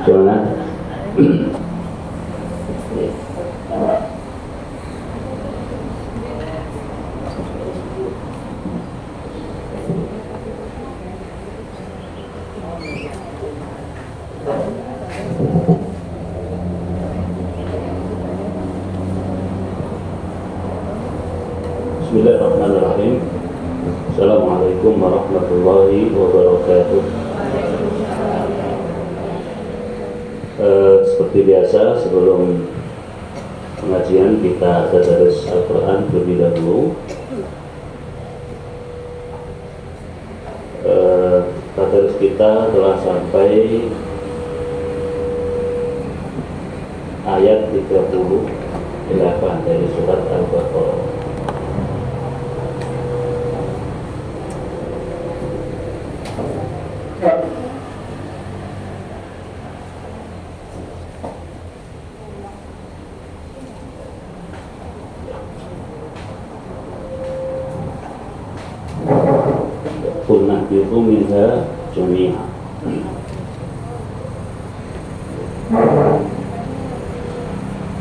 Gimana? Bismillahirrahmanirrahim. Assalamualaikum warahmatullahi wabarakatuh. Seperti biasa, sebelum pengajian kita tadarus Al-Quran terlebih dahulu. Tadarus kita telah sampai ayat 38 dari surat Al-Baqarah. Qul nahbitu minha jami'a.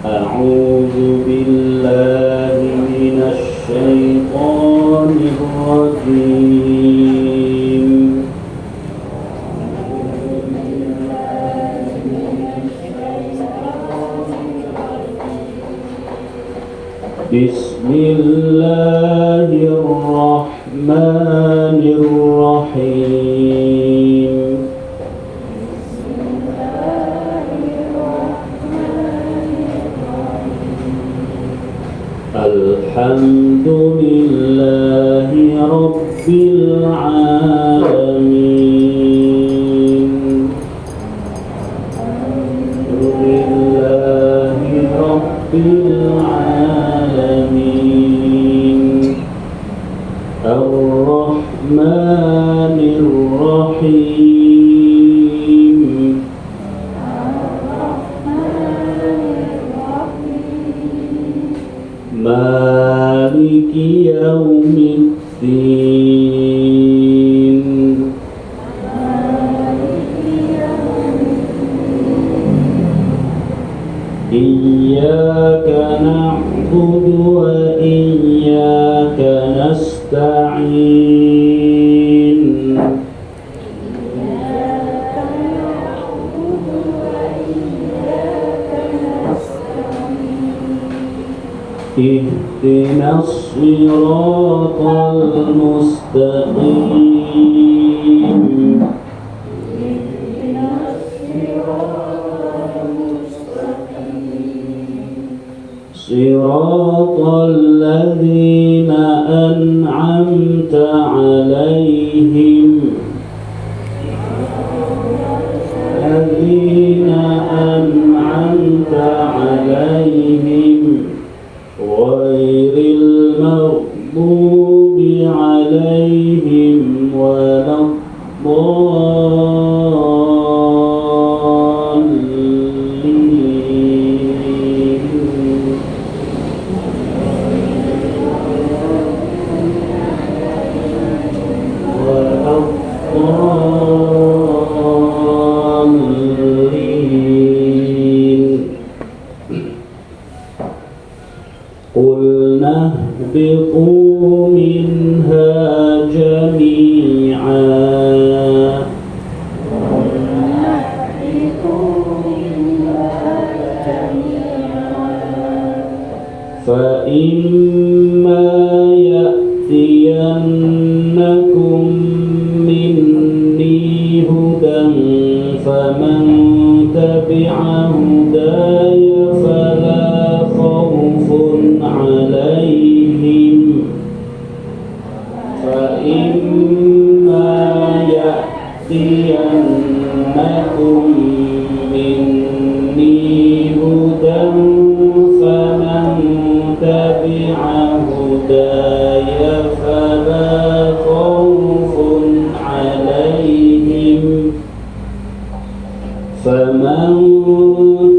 A'udzu billahi minasy syaithanir rajim. Bismillahirrahmanirrahim. Alhamdulillahi rabbil alamin. Alhamdulillahi rabbil alamin. Ar-Rahmanir Rahim. Maliki yaumiddin. Iyyaka na'budu wa iyyaka nasta'in. Ihdinas siratal mustaqim. Siratal ladzina an'amta 'alaihim. Ladzina an'amta 'alaihim ghairil maghdubi 'alaihim Qul nahbitu minha jami'a. Fa imma ya'tiyannakum minni hudan faman tabi'a hudaya fala khawfun 'alaihim. Fa imma ya'tiyannakum minni hudan faman tabi'a hudaya fala khawfun 'alaihim. Faman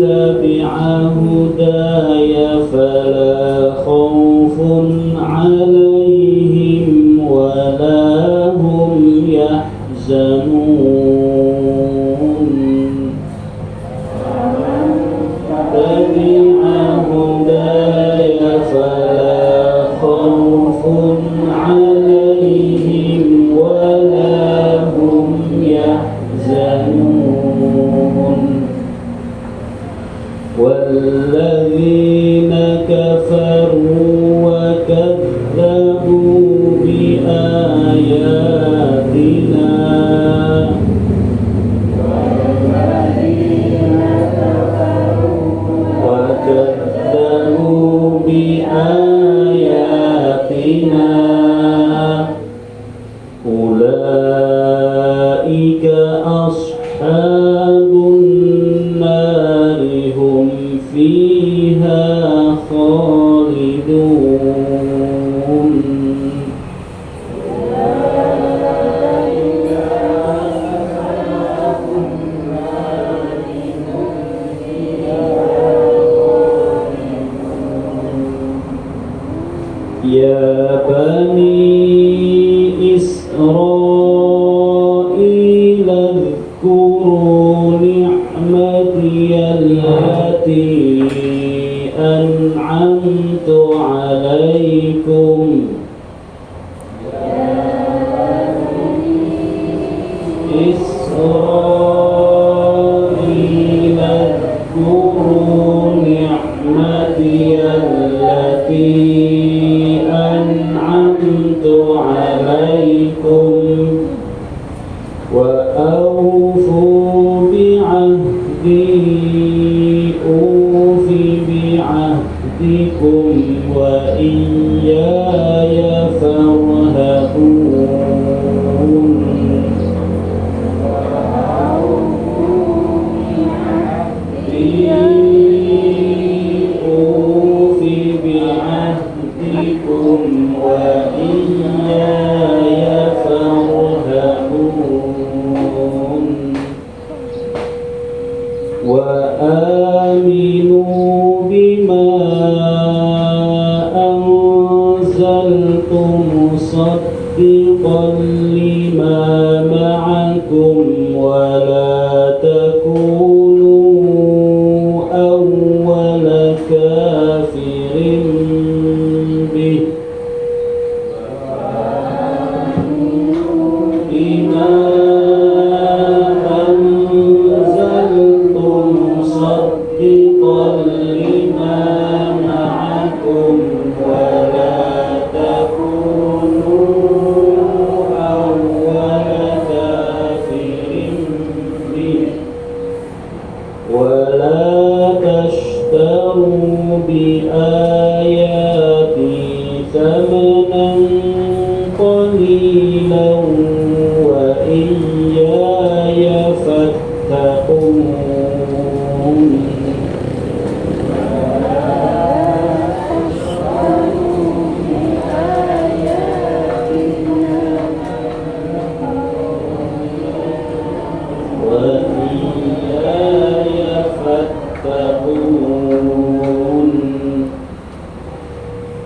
tabi'a hudaya fala khawfun 'alaihim wa la hum yahzanun. والذين كفروا وكذبوا بآياتنا أولئك أصحاب النار هم فيها خالدون يا بني إسرائيل اذكروا نعمتي التي أنعمت عليكم إسرائيل اذكروا نعمتي التي أنعمت عليكم وأوفوا بعهدي أوف بعهدكم وإياي فارهبون أوف بعهدكم وإياي فارهبون وآمنوا بما أنزلت مصدقا لما معكم ولا تكونوا أول كافر به بما أنزلت مصدقا لما معكم ولا تكونوا أول كافر به ولا تشتروا بآياتي ثمنا قليلا وإياي فاتقون وإياي فاتقون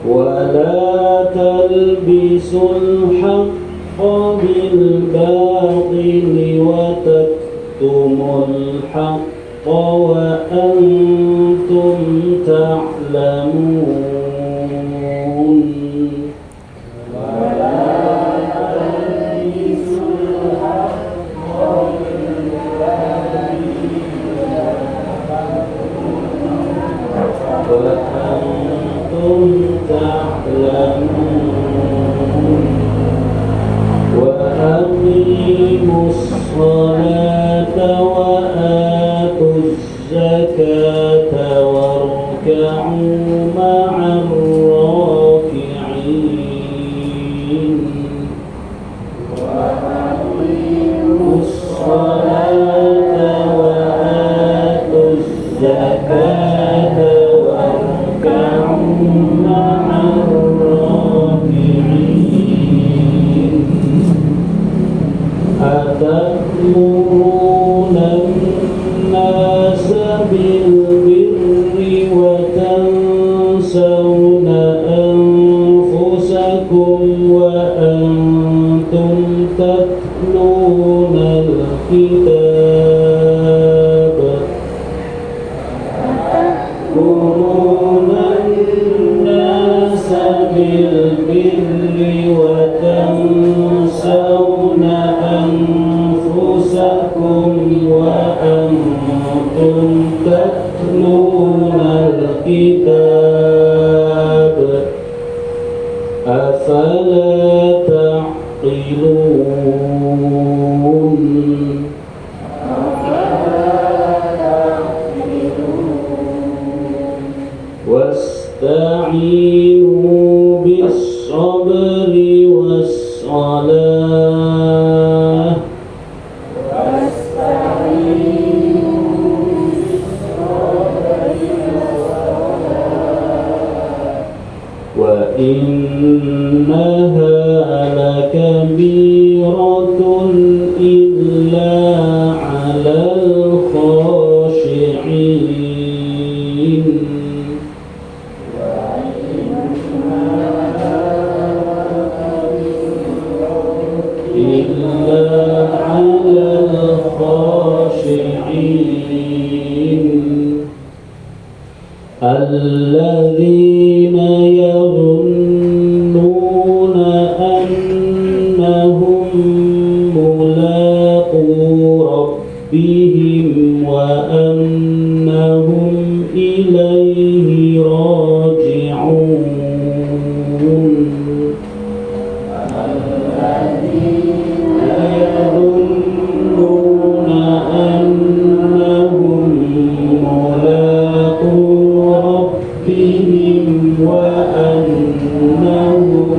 ولا تلبسوا الحق بالباطل وتكتموا الحق وأنتم تعلمون وأنتم تعلمون وأقيموا الصلاة وآتوا الزكاة واركعوا مع الراكعين وأقيموا الصلاة وآتوا الزكاة واركعوا مع الراكعين واستعينوا بالصبر والصلاة وإنها لكبيرة إلا على الخاشعين إلا على الخاشعين الذين يظنون أنهم ملاقو ربهم وأنهم إليه راجعون يظنون أنهم ملاقو ربهم وأنهم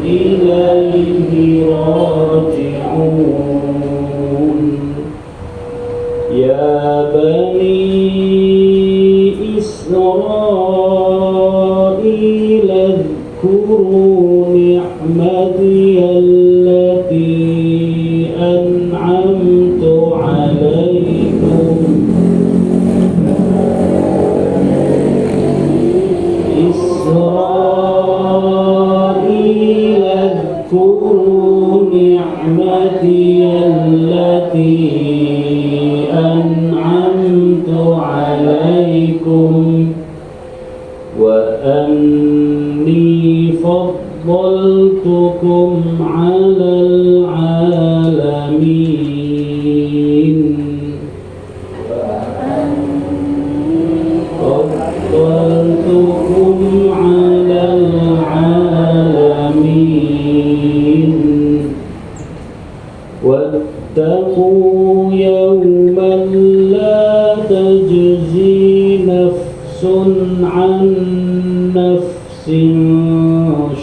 إليه راجعون يا بني إسرائيل اذكروا نعمتي التي أنعمت عليكم إسرائيل اذكروا نعمتي التي أنعمت عليكم وأني فضلتكم على العالمين فضلتكم على العالمين واتقوا يوما لا تجزي نفس عن نفس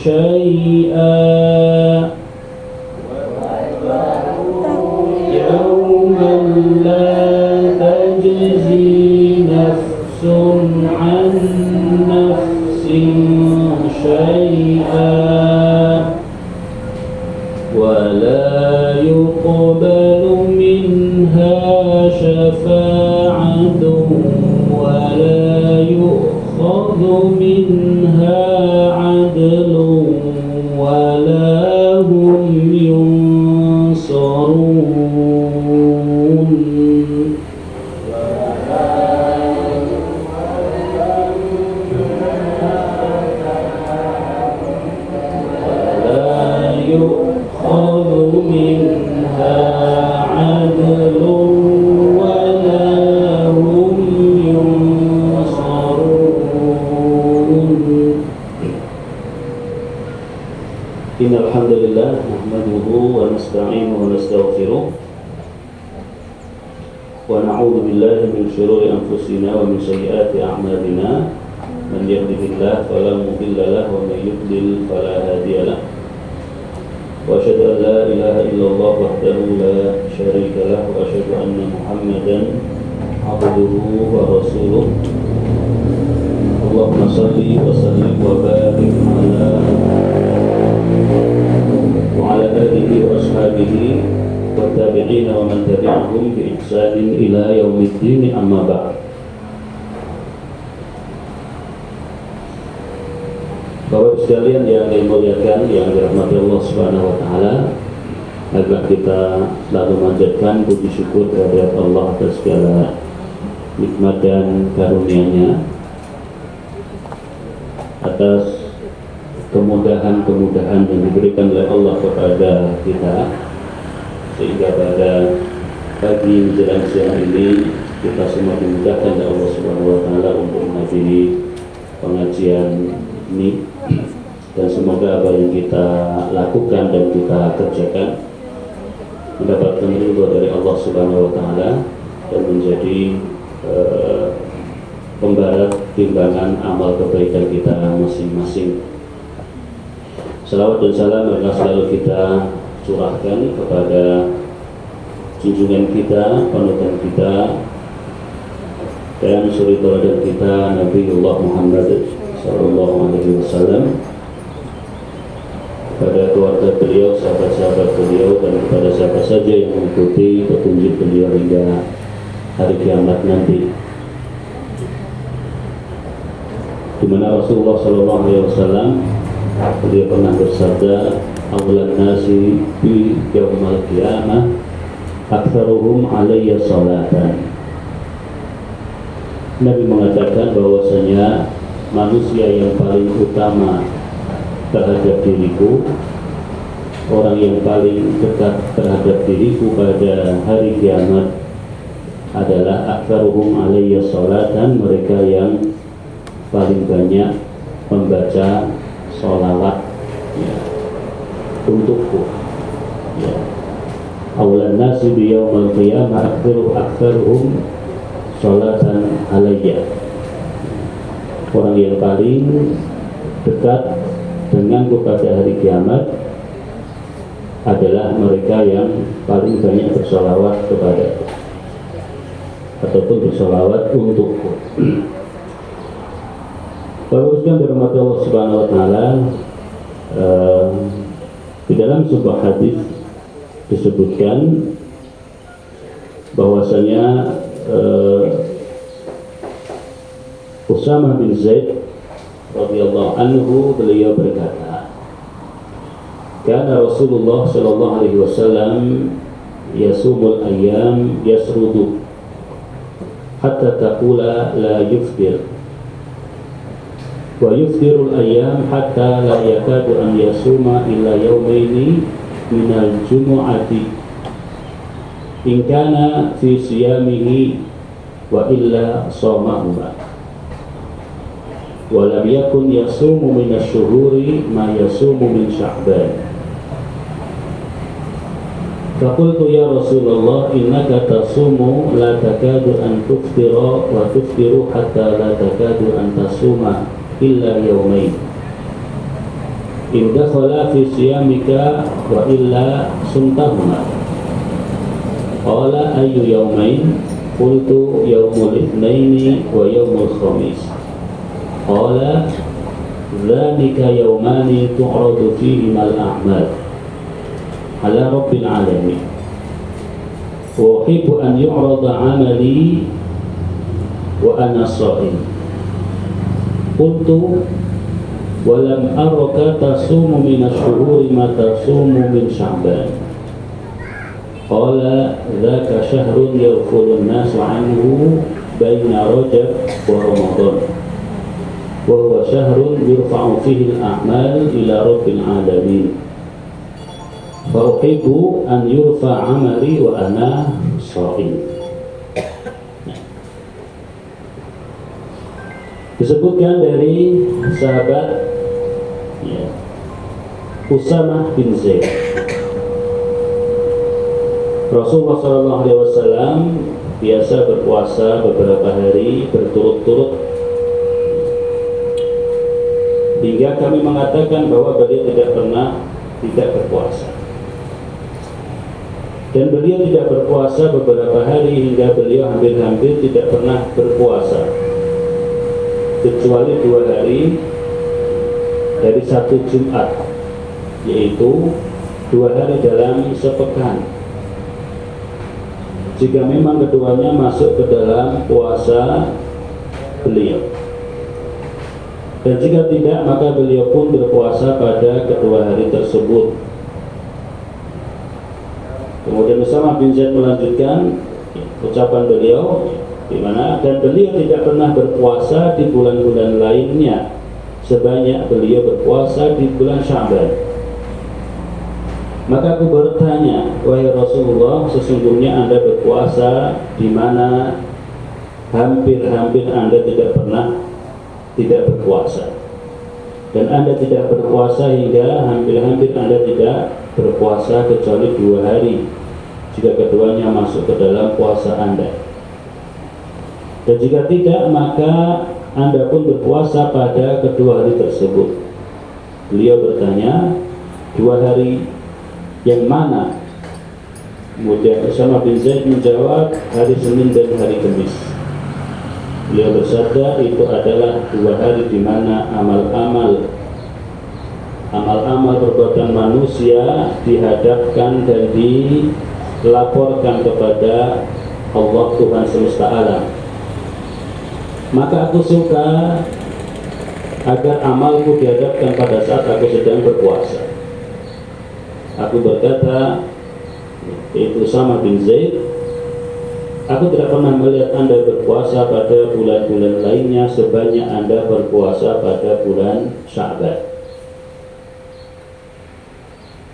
شيئا يوما لا تجزي نفس عن نفس شيئا ولا يقبل منها شفاعة ولا يؤخذ منها عدل ولا هم ينصرون ولا يؤخذ منها عدل ولا هم ينصرون إن الحمد لله نحمده ونستعينه ونستغفره ونعوذ بالله من شرور أنفسنا ومن سيئات أعمالنا من يهده الله فلا مضل له ومن يضلل فلا هادي له وأشهد أن لا إله إلا الله وحده لا شريك له وأشهد أن محمدا عبده ورسوله اللهم صل وسلم وبارك وعلى آله وأصحابه والتابعين ومن تبعهم بإحسان إلى يوم الدين أما بعد. Bapak sekalian yang dimuliakan, yang dirahmati Allah Subhanahu wa taala, agar kita selalu memanjatkan puji syukur kehadirat Allah atas segala nikmat dan karunia-Nya, atas kemudahan-kemudahan yang diberikan oleh Allah kepada kita, sehingga pada pagi menjelang siang ini kita semua dimudahkan oleh Allah Subhanahu wa taala untuk menghadiri pengajian ini, dan semoga apa yang kita lakukan dan kita kerjakan mendapatkan ridho dari Allah Subhanahu wa taala dan menjadi pembarat timbangan amal kebaikan kita masing-masing. Salawat dan salam mereka selalu kita curahkan kepada junjungan kita, panutan kita, dan suri tauladan kita Nabiullah Muhammad sallallahu alaihi wasallam, pada keluarga beliau, sahabat-sahabat beliau, dan kepada siapa saja yang mengikuti petunjuk beliau hingga hari kiamat nanti. Di mana Rasulullah sallallahu alaihi wasallam beliau pernah bersabda, "Awlan nasi bi yaumil qiyamah aktsaruhum alayya salatan." Nabi mengatakan bahwasanya manusia yang paling utama terhadap diriku, orang yang paling dekat terhadap diriku pada hari kiamat adalah aktsaruhum alayya salatan, mereka yang paling banyak membaca sholawat untukku. Awlan nasi bi yaumil qiyamah aktsaruhum sholatan alayya. Orang yang paling dekat denganku pada hari kiamat adalah mereka yang paling banyak bersolawat kepada ataupun bersolawat untukku. Teruskan dirahmati Allah Subhanahu Wa Taala, di dalam sebuah hadis disebutkan bahwasanya Usamah bin Zaid radhiyallahu anhu beliau berkata, "Kana Rasulullah sallallahu alaihi wasallam yasumul ayyam yasrudu hatta taqula la yuftir wa yuftirul ayyam hatta la yakadu an yasuma illa yawmaini minal jumu'ati in kana fi siyamihi wa illa sawmahuma wa lam yakun yasumu minas syuhuri ma yasumu min Sya'ban." Faqultu ya Rasulullah innaka tasumu la takadu an tuftira wa tuftiru hatta la takadu an tasuma illa yawmain in dakhala fi siyamika wa illa sumtahuma. Qala ayyu yawmain? Qultu yawmul itsnaini wa yawmul khamis. Qala dzalika yawmani tu'radu fihima al-a'mal ala rabbil alamin wa uhibbu an yu'rada 'amali wa ana sha'im. Qultu wa lam araka tasumu min asy-syuhuri ma tasumu min Sya'ban. Qala dzaka syahrun yaghfulu an-nasu 'anhu baina Rajab wa Ramadan wa huwa syahrun yurfa'u fihi al-a'mal ila rabbil alamin fa uhibbu an yurfa 'amali wa ana sha'im. Disebutkan dari sahabat Usamah bin Zaid, Rasulullah SAW biasa berpuasa beberapa hari berturut-turut hingga kami mengatakan bahwa beliau tidak pernah tidak berpuasa, dan beliau tidak berpuasa beberapa hari hingga beliau hampir-hampir tidak pernah berpuasa kecuali 2 hari dari satu Jumat, yaitu 2 hari dalam sepekan. Jika memang keduanya masuk ke dalam puasa beliau, dan jika tidak maka beliau pun berpuasa pada kedua hari tersebut. Kemudian Usamah bin Zaid melanjutkan ucapan beliau, di mana dan beliau tidak pernah berpuasa di bulan-bulan lainnya sebanyak beliau berpuasa di bulan Sya'ban. Maka aku bertanya, wahai Rasulullah, sesungguhnya Anda berpuasa di mana hampir-hampir Anda tidak pernah tidak berpuasa, dan Anda tidak berpuasa hingga hampir-hampir Anda tidak berpuasa kecuali 2 hari jika keduanya masuk ke dalam puasa Anda. Dan jika tidak, maka Anda pun berpuasa pada kedua hari tersebut. Beliau bertanya, 2 hari yang mana? Kemudian Usama bin Zaid menjawab, hari Senin dan hari Kamis. Beliau bersabda, itu adalah 2 hari di mana amal-amal perbuatan manusia dihadapkan dan dilaporkan kepada Allah Tuhan semesta alam. Maka aku suka agar amalku dihadapkan pada saat aku sedang berpuasa. Aku berkata, yaitu Usama bin Zaid, aku tidak pernah melihat Anda berpuasa pada bulan-bulan lainnya sebanyak Anda berpuasa pada bulan Sya'ban.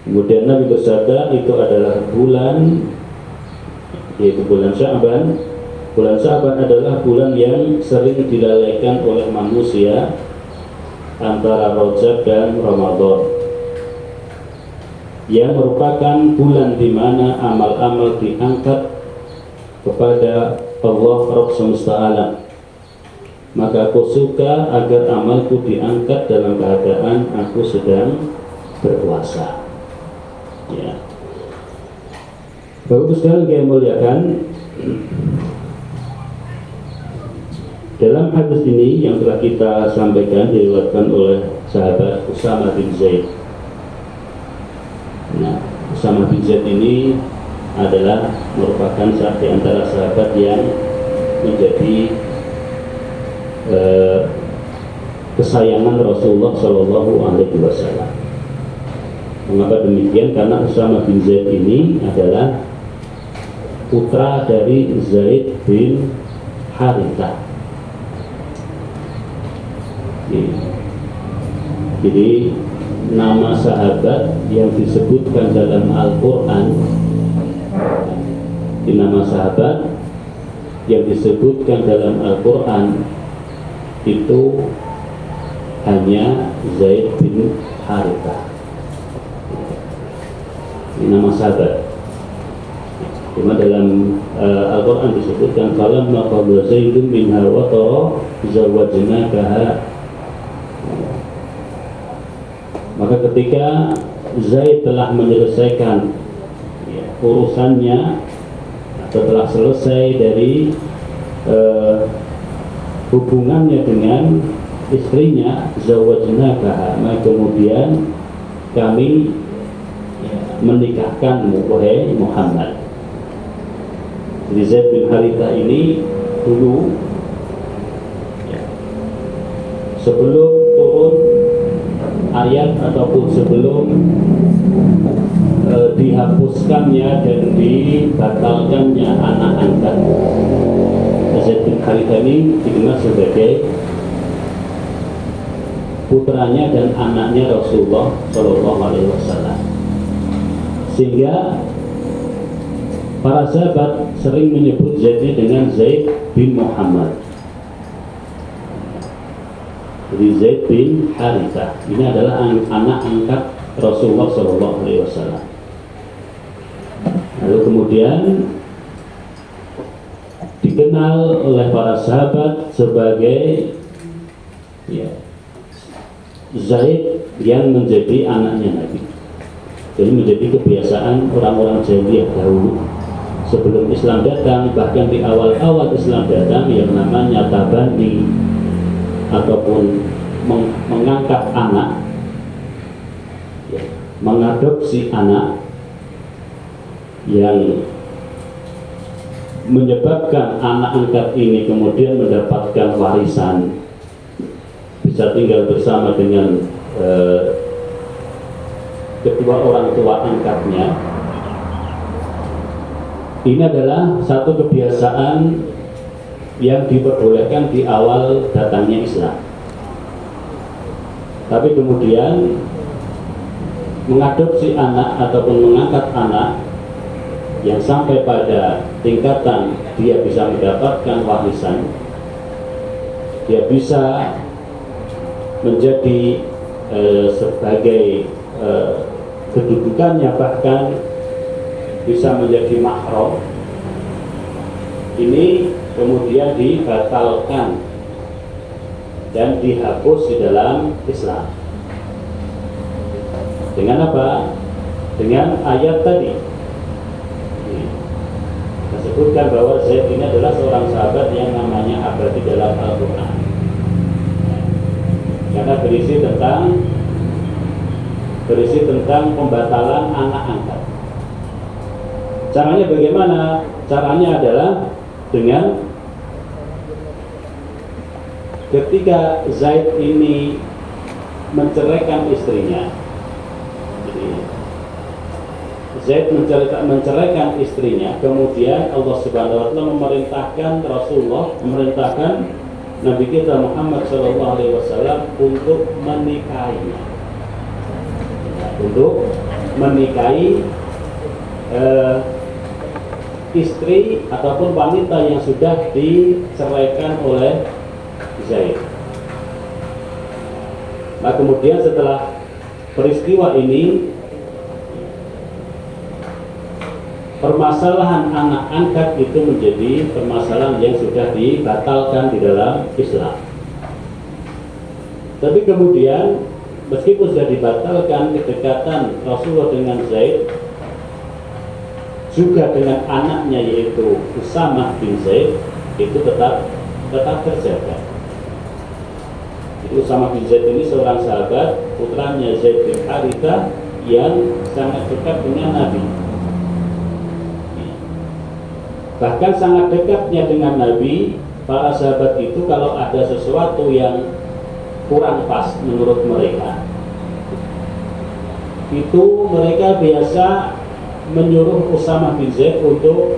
Kemudian Nabi bersabda, itu adalah bulan, yaitu bulan Sya'ban. Bulan Sya'ban adalah bulan yang sering dilalaikan oleh manusia antara Rajab dan Ramadan, yang merupakan bulan di mana amal-amal diangkat kepada Allah Rabb semesta alam. Maka aku suka agar amalku diangkat dalam keadaan aku sedang berpuasa. Ya. Bapak sekalian yang muliakan, dalam hadis ini yang telah kita sampaikan diriwayatkan oleh sahabat Usama bin Zaid. Nah, Usama bin Zaid ini adalah merupakan di antara sahabat yang menjadi kesayangan Rasulullah Shallallahu Alaihi Wasallam. Mengapa demikian? Karena Usama bin Zaid ini adalah putra dari Zaid bin Harithah. Jadi nama sahabat yang disebutkan dalam Al-Quran, di nama sahabat yang disebutkan dalam Al-Quran itu hanya Zaid bin Harithah. Ini nama sahabat. Cuma dalam Al-Quran disebutkan falamma qada Zaidun minha watara zawwajnakaha. Maka ketika Zaid telah menyelesaikan urusannya, atau telah selesai dari hubungannya dengan istrinya, zawwajnakaha, maka kemudian kami menikahkanmu wahai Muhammad. Jadi Zaid bin Harithah ini dulu sebelum turun ayat ataupun sebelum dihapuskannya dan dibatalkannya anak angkat, Zaid bin Harithah ini dikenal sebagai putranya dan anaknya Rasulullah Shallallahu Alaihi Wasallam. Sehingga para sahabat sering menyebut Zaidnya dengan Zaid bin Muhammad. Jadi Zaid bin Harithah ini adalah anak angkat Rasulullah Shallallahu Alaihi Wasallam. Lalu kemudian dikenal oleh para sahabat sebagai Zaid yang menjadi anaknya Nabi. Jadi menjadi kebiasaan orang-orang jahiliyah dahulu sebelum Islam datang, bahkan di awal-awal Islam datang, yang namanya tabani ataupun mengangkat anak, mengadopsi anak, yang menyebabkan anak angkat ini kemudian mendapatkan warisan, bisa tinggal bersama dengan kedua orang tua angkatnya. Ini adalah satu kebiasaan yang diperbolehkan di awal datangnya Islam. Tapi kemudian mengadopsi anak ataupun mengangkat anak yang sampai pada tingkatan dia bisa mendapatkan warisan, dia bisa menjadi sebagai kedudukannya bahkan bisa menjadi mahram. Ini kemudian dibatalkan dan dihapus di dalam Islam. Dengan apa? Dengan ayat tadi. Kita sebutkan bahwa Zaid ini adalah seorang sahabat yang namanya abadi dalam Al-Quran, karena berisi tentang pembatalan anak angkat. Caranya bagaimana? Caranya adalah dengan ketika Zaid ini menceraikan istrinya. Jadi Zaid menceraikan istrinya, kemudian Allah Subhanahu wa taala memerintahkan Nabi kita Muhammad sallallahu alaihi wasallam untuk menikahinya. Untuk menikahi istri ataupun wanita yang sudah diceraikan oleh Zaid. Nah, kemudian setelah peristiwa ini, permasalahan anak angkat itu menjadi permasalahan yang sudah dibatalkan di dalam Islam. Tapi kemudian meskipun sudah dibatalkan, kedekatan Rasulullah dengan Zaid juga dengan anaknya yaitu Usamah bin Zaid itu tetap terjaga. Usamah bin Zaid ini seorang sahabat, putranya Zaid bin Harithah yang sangat dekat dengan Nabi. Bahkan sangat dekatnya dengan Nabi, para sahabat itu kalau ada sesuatu yang kurang pas menurut mereka, itu mereka biasa menyuruh Usamah bin Zaid untuk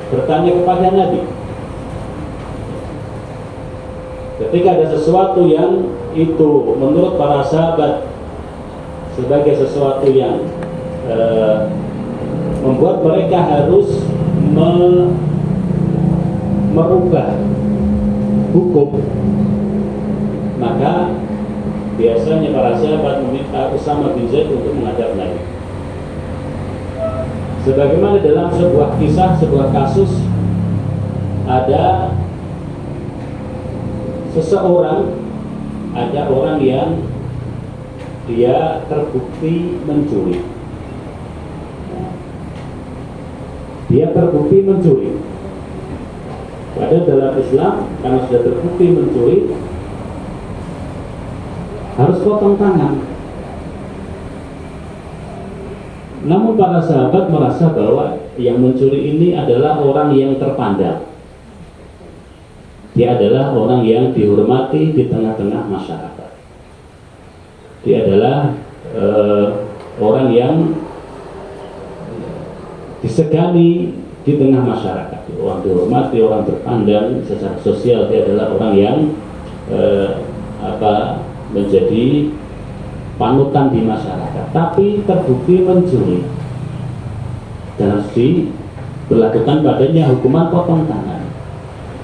bertanya kepada Nabi. Ketika ada sesuatu yang itu menurut para sahabat sebagai sesuatu yang membuat mereka harus merubah hukum, maka biasanya para sahabat meminta Usamah bin Zaid untuk menghadap Nabi. Sebagaimana dalam sebuah kisah, sebuah kasus, ada orang yang dia terbukti mencuri. Dia terbukti mencuri. Padahal dalam Islam, karena sudah terbukti mencuri, harus potong tangan. Namun para sahabat merasa bahwa yang mencuri ini adalah orang yang terpandang. Dia adalah orang yang dihormati di tengah-tengah masyarakat. Dia adalah orang yang disegani di tengah masyarakat. Orang dihormati, orang terpandang secara sosial. Dia adalah orang yang menjadi panutan di masyarakat, tapi terbukti mencuri dan harus diberlakukan padanya hukuman potong tangan.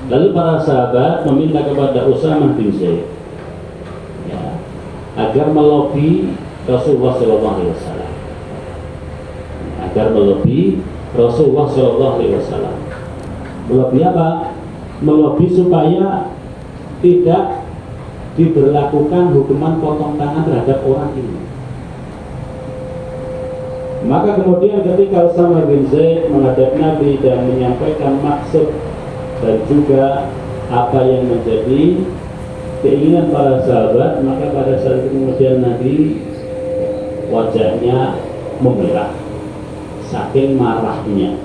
Lalu para sahabat meminta kepada Usamah bin Zaid agar melobi Rasulullah SAW, Melobi apa? Melobi supaya tidak diberlakukan hukuman potong tangan terhadap orang ini. Maka kemudian ketika Usamah bin Zaid menghadap Nabi dan menyampaikan maksud dan juga apa yang menjadi keinginan para sahabat, maka pada saat itu kemudian Nabi wajahnya memerah saking marahnya,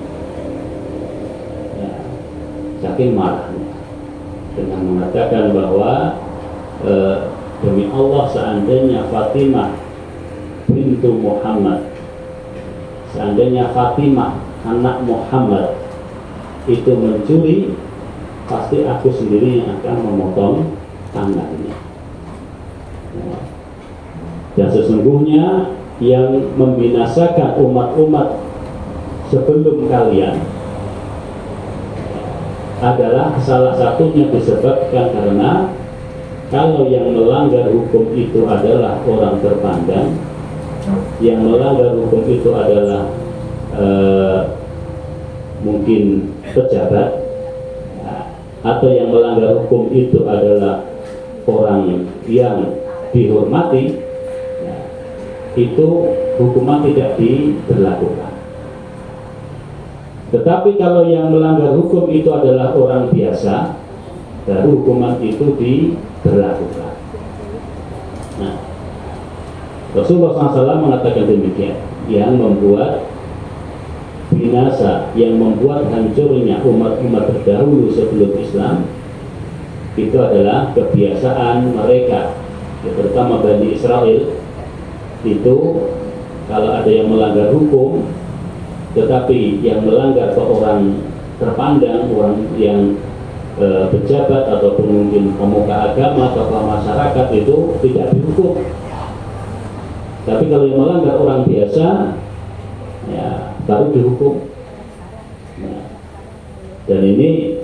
saking marahnya, dengan mengatakan bahwa demi Allah, seandainya Fatimah bintu Muhammad, seandainya Fatimah anak Muhammad itu mencuri, pasti aku sendiri yang akan memotong tangannya. Dan sesungguhnya yang membinasakan umat-umat sebelum kalian adalah salah satunya disebabkan karena kalau yang melanggar hukum itu adalah orang terpandang, yang melanggar hukum itu adalah mungkin pejabat, atau yang melanggar hukum itu adalah orang yang dihormati, itu hukuman tidak diberlakukan. Tetapi kalau yang melanggar hukum itu adalah orang biasa, baru hukuman itu diberlakukan. Nah, Rasulullah SAW mengatakan demikian, yang membuat binasa, yang membuat hancurnya umat-umat terdahulu sebelum Islam, itu adalah kebiasaan mereka, ya, terutama Bani Israel. Itu kalau ada yang melanggar hukum, tetapi yang melanggar ke orang terpandang, orang yang pejabat ataupun mungkin pemuka agama atau masyarakat, itu tidak dihukum. Tapi kalau yang melanggar orang biasa, ya baru dihukum. Nah, dan ini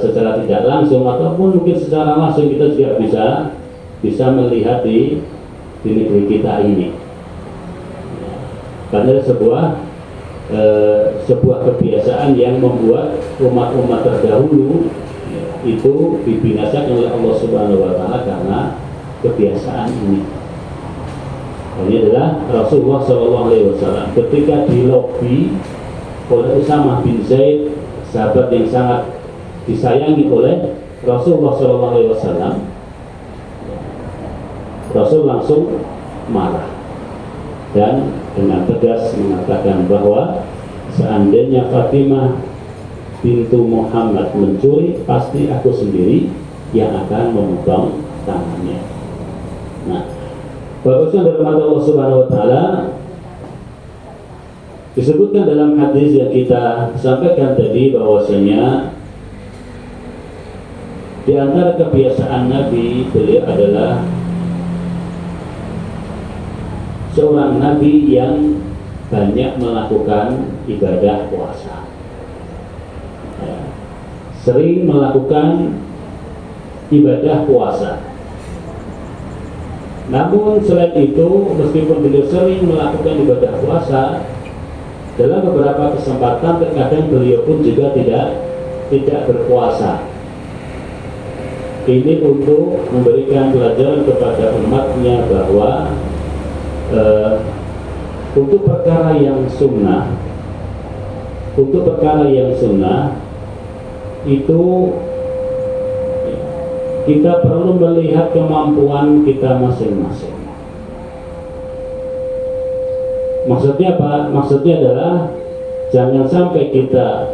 secara tidak langsung ataupun mungkin secara langsung kita juga bisa melihat di negeri kita ini. Karena sebuah kebiasaan yang membuat umat-umat terdahulu itu dibinasakan oleh Allah Subhanahu wa Ta'ala karena kebiasaan ini. Ini adalah Rasulullah SAW ketika dilobi oleh Usamah bin Zaid, sahabat yang sangat disayangi oleh Rasulullah SAW. Rasul langsung marah dan dengan tegas mengatakan bahwa seandainya Fatimah bintu Muhammad mencuri, pasti aku sendiri yang akan memotong tangannya. Nah, bagusnya dari Allah Subhanahu wa Ta'ala disebutkan dalam hadis yang kita sampaikan tadi, bahwasanya di antara kebiasaan Nabi, beliau adalah seorang Nabi yang banyak melakukan ibadah puasa, ya, sering melakukan ibadah puasa. Namun selain itu, meskipun beliau sering melakukan ibadah puasa, dalam beberapa kesempatan terkadang beliau pun juga tidak berpuasa. Ini untuk memberikan pelajaran kepada umatnya bahwa untuk perkara yang sunnah, itu kita perlu melihat kemampuan kita masing-masing. Maksudnya apa? Maksudnya adalah jangan sampai kita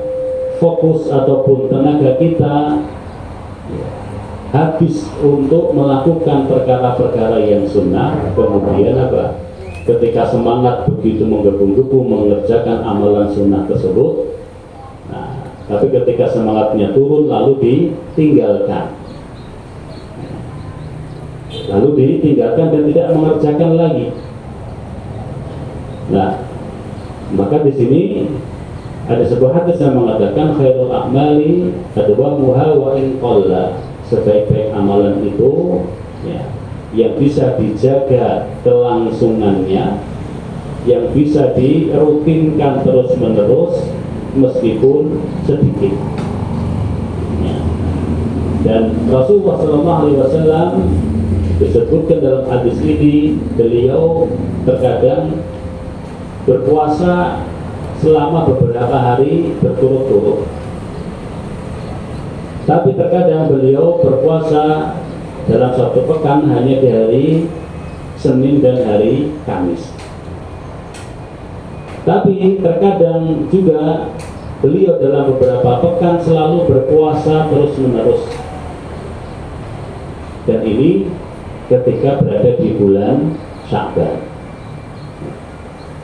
fokus ataupun tenaga kita habis untuk melakukan perkara-perkara yang sunnah, kemudian apa? Ketika semangat begitu menggebu-gebu mengerjakan amalan sunnah tersebut, nah, tapi ketika semangatnya turun lalu ditinggalkan, dan tidak mengerjakan lagi. Nah, maka di sini ada sebuah hadis yang mengatakan khairul a'mali adwamuha wa in qalla. Sebaik-baik amalan itu, ya, yang bisa dijaga kelangsungannya, yang bisa dirutinkan terus-menerus meskipun sedikit. Ya. Dan Rasulullah SAW disebutkan dalam hadis ini, beliau terkadang berpuasa selama beberapa hari berturut-turut. Tapi terkadang beliau berpuasa dalam satu pekan hanya di hari Senin dan hari Kamis. Tapi terkadang juga beliau dalam beberapa pekan selalu berpuasa terus-menerus. Dan ini ketika berada di bulan Sya'ban.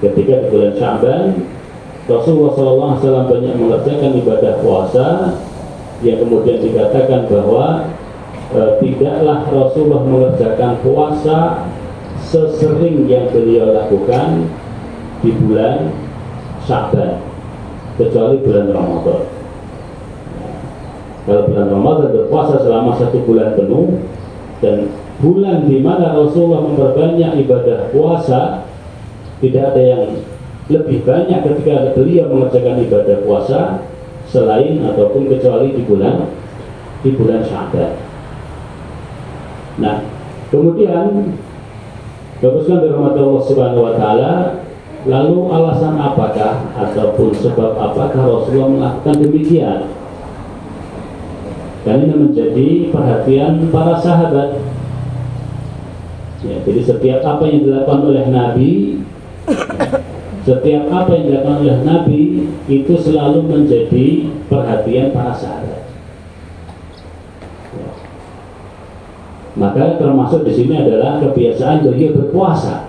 Ketika di bulan Sya'ban, Rasulullah SAW banyak mengerjakan ibadah puasa, yang kemudian dikatakan bahwa tidaklah Rasulullah mengerjakan puasa sesering yang beliau lakukan di bulan Sya'ban, kecuali bulan Ramadan. Kalau bulan Ramadan berpuasa selama 1 bulan penuh, dan bulan di mana Rasulullah memperbanyak ibadah puasa, tidak ada yang lebih banyak ketika beliau mengerjakan ibadah puasa selain ataupun kecuali di bulan Sya'ban. Nah, kemudian baguskan dirahmati Allah Subhanahu wa taala, lalu alasan apakah ataupun sebab apakah Rasulullah melakukan demikian? Dan ini menjadi perhatian para sahabat. Ya, jadi setiap apa yang dilakukan oleh Nabi, setiap apa yang dilakukan oleh Nabi itu selalu menjadi perhatian para sahabat. Ya. Maka termasuk di sini adalah kebiasaan beliau berpuasa.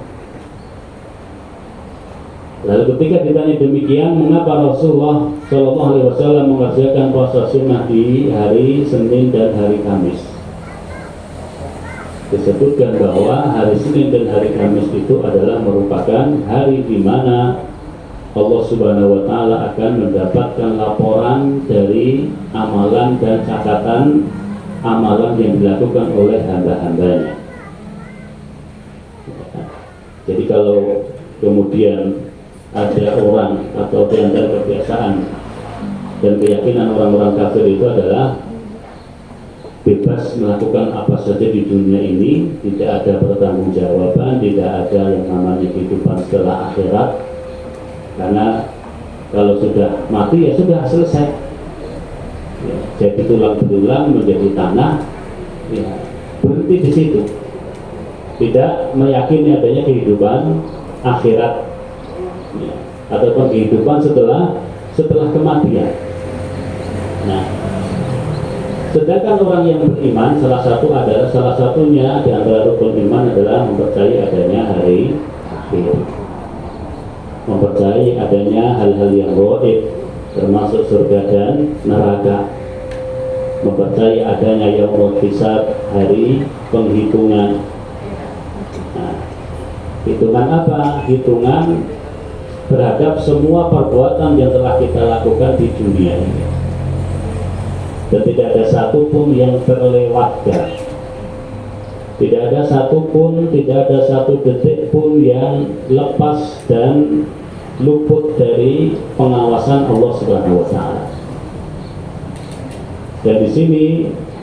Lalu ketika ditanya demikian, mengapa Rasulullah Shallallahu Alaihi Wasallam mengerjakan puasa sunnah di hari Senin dan hari Kamis? Disebutkan bahwa hari Senin dan hari Kamis itu adalah merupakan hari di mana Allah Subhanahu Wa Taala akan mendapatkan laporan dari amalan dan catatan amalan yang dilakukan oleh hamba-hambanya. Jadi kalau kemudian ada orang atau di antara kebiasaan dan keyakinan orang-orang kafir itu adalah bebas melakukan apa saja di dunia ini, tidak ada pertanggungjawaban, tidak ada yang namanya kehidupan setelah akhirat, karena kalau sudah mati ya sudah selesai, ya, jadi tulang berulang menjadi tanah, ya, berhenti di situ, tidak meyakini adanya kehidupan akhirat, ya, ataupun kehidupan setelah kematian. Nah, sedangkan orang yang beriman salah satunya di antara rukun iman adalah mempercayai adanya hari akhir, mempercayai adanya hal-hal yang gaib termasuk surga dan neraka, mempercayai adanya yaumul hisab, hari penghitungan. Nah, hitungan apa? Hitungan terhadap semua perbuatan yang telah kita lakukan di dunia ini, dan tidak ada satupun yang terlewatkan, tidak ada satu detik pun yang lepas dan luput dari pengawasan Allah Subhanahu wa taala. Dan di sini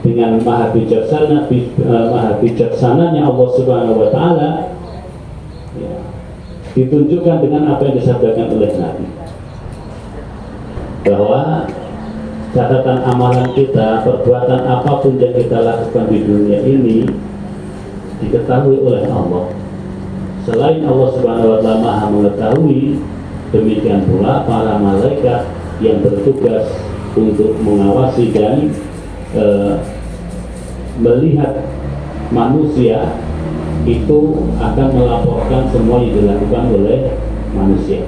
dengan maha bijaksananya Allah Subhanahu wa taala, ya, ditunjukkan dengan apa yang disabdakan oleh Nabi, bahwa catatan amalan kita, perbuatan apapun yang kita lakukan di dunia ini diketahui oleh Allah. Selain Allah Subhanahu wa taala Maha mengetahui, demikian pula para malaikat yang bertugas untuk mengawasi dan melihat manusia itu akan melaporkan semua yang dilakukan oleh manusia.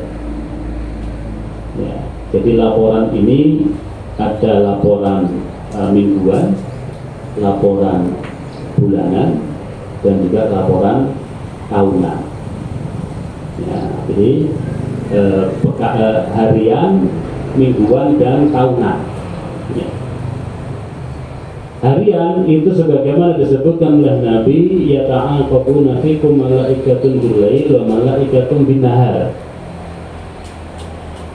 Ya, jadi laporan ini ada laporan mingguan, laporan bulanan, dan juga laporan tahunan. Ya, jadi harian, mingguan, dan tahunan. Ya. Harian itu sebagaimana disebutkan oleh Nabi, yata'aqabuna fikum malaikatun bil-lail wa malaikatun bin-nahar.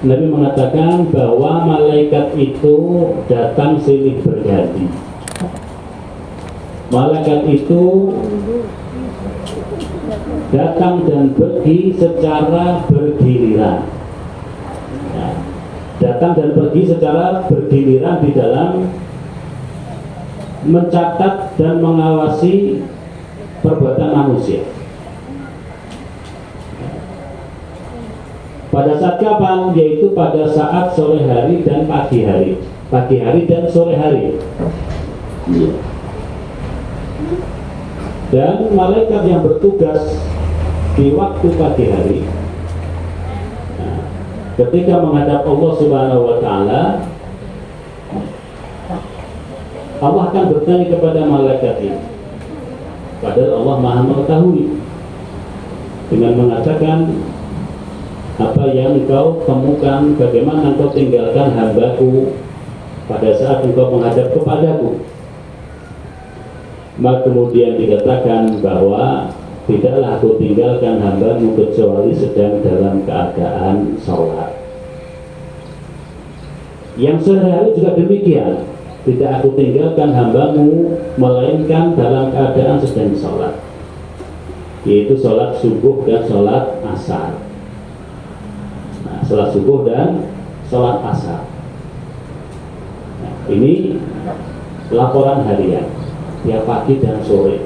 Nabi mengatakan bahwa malaikat itu datang silih berganti. Malaikat itu datang dan pergi secara bergiliran. Ya, datang dan pergi secara bergiliran di dalam mencatat dan mengawasi perbuatan manusia. Pada saat kapan? Yaitu pada saat sore hari dan pagi hari, pagi hari dan sore hari. Dan malaikat yang bertugas di waktu pagi hari, nah, ketika menghadap Allah Subhanahu wa taala, Allah akan bertanya kepada malaikat ini, padahal Allah Maha mengetahui, dengan mengatakan, apa yang engkau temukan, bagaimana engkau tinggalkan hambaku pada saat engkau menghadap kepadaku. Maka kemudian dikatakan bahwa tidaklah aku tinggalkan hambamu kecuali sedang dalam keadaan sholat. Yang sehari-hari juga demikian, tidak aku tinggalkan hambamu melainkan dalam keadaan sedang sholat, yaitu sholat subuh dan sholat asar. Nah, sholat subuh dan sholat asar. Nah, ini laporan harian tiap pagi dan sore.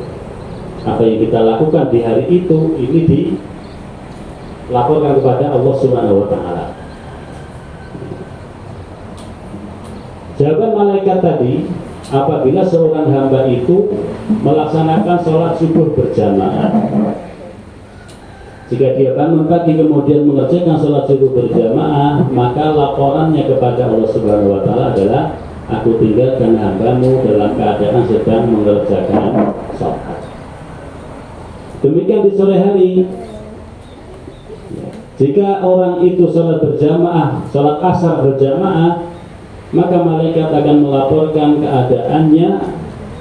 Apa yang kita lakukan di hari itu, ini dilaporkan kepada Allah Subhanahu wa Ta'ala. Jawaban malaikat tadi, apabila seorang hamba itu melaksanakan sholat subuh berjamaah, jika dia bangun pagi kemudian mengerjakan sholat subuh berjamaah, maka laporannya kepada Allah Subhanahu wa Ta'ala adalah, aku tinggalkan hambamu dalam keadaan sedang mengerjakan sholat. Demikian di sore hari, jika orang itu sholat berjamaah, sholat asar berjamaah, maka malaikat akan melaporkan keadaannya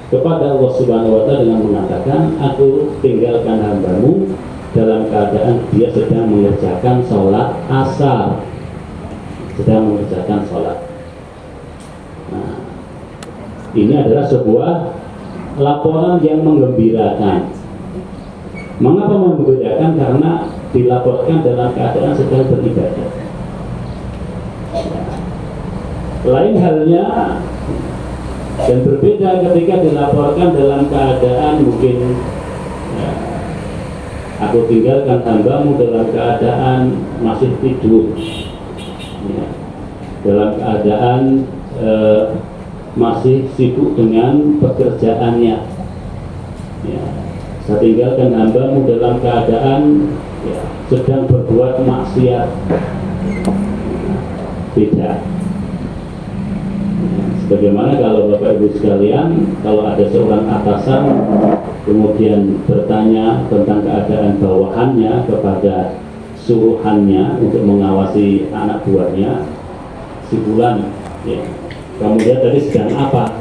kepada Allah Subhanahu wa Ta'ala dengan mengatakan, aku tinggalkan hambamu dalam keadaan dia sedang mengerjakan sholat asar, sedang mengerjakan sholat. Nah, ini adalah sebuah laporan yang menggembirakan. Mengapa menggembirakan? Karena dilaporkan dalam keadaan sedang beribadah. Lain halnya dan berbeda ketika dilaporkan dalam keadaan mungkin aku tinggalkan hambamu dalam keadaan masih tidur, dalam keadaan masih sibuk dengan pekerjaannya. Saya tinggalkan hambamu dalam keadaan sedang berbuat maksiat. Beda. Bagaimana kalau Bapak Ibu sekalian, kalau ada seorang atasan kemudian bertanya tentang keadaan bawahannya kepada suruhannya untuk mengawasi anak buahnya, si Bulan, kamu lihat tadi sedang apa?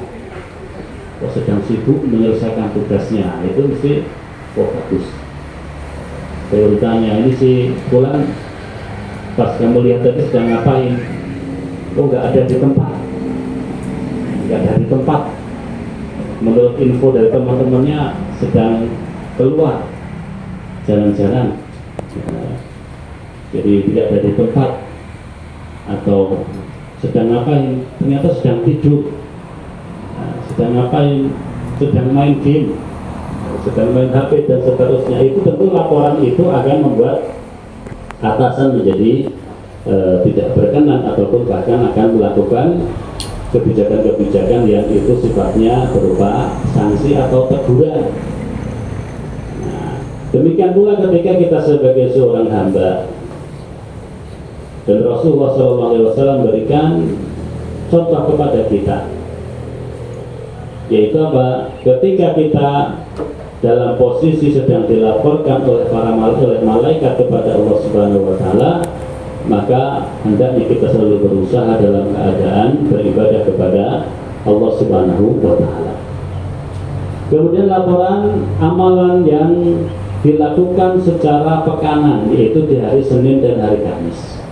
Oh, sedang sibuk menyelesaikan tugasnya. Itu mesti, oh bagus. Kalau ditanya, ini si Bulan, pas kamu lihat tadi sedang ngapain? Oh, nggak ada di tempat. Nggak ada di tempat. Menurut info dari teman-temannya sedang keluar jalan-jalan, jadi tidak ada di tempat. Atau sedang ngapain? Ternyata sedang tidur. Sedang ngapain? Sedang main game, sedang main HP dan seterusnya. Itu tentu laporan itu akan membuat atasan menjadi tidak berkenan ataupun bahkan akan melakukan kebijakan-kebijakan yang itu sifatnya berupa sanksi atau teguran. Nah, demikian pula ketika kita sebagai seorang hamba, dan Rasulullah SAW memberikan contoh kepada kita, yaitu apa? Ketika kita dalam posisi sedang dilaporkan oleh para malaikat kepada Allah Subhanahu wa Ta'ala, maka hendaknya kita selalu berusaha dalam keadaan beribadah kepada Allah Subhanahu wa Ta'ala. Kemudian laporan amalan yang dilakukan secara pekanan, yaitu di hari Senin dan hari Kamis.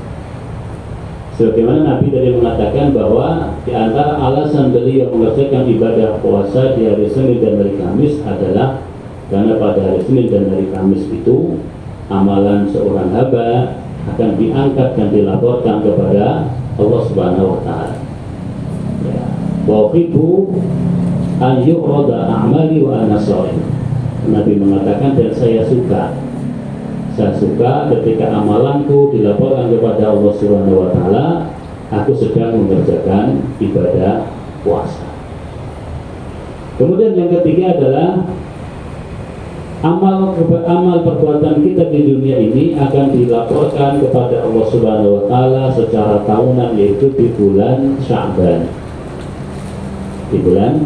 Sebagaimana Nabi tadi mengatakan bahwa di antara alasan beliau mengerjakan ibadah puasa di hari Senin dan hari Kamis adalah karena pada hari Senin dan hari Kamis itu amalan seorang hamba akan diangkat dan dilaporkan kepada Allah Subhanahu wa Ta'ala. Wa uhibbu an yu'rada a'mali wa ana sha'im. Nabi mengatakan, dan saya suka ketika amalanku dilaporkan kepada Allah Subhanahu wa Ta'ala, aku sedang mengerjakan ibadah puasa. Kemudian yang ketiga adalah amal perbuatan kita di dunia ini akan dilaporkan kepada Allah Subhanahu wa Ta'ala secara tahunan, yaitu di bulan Sya'ban. Di bulan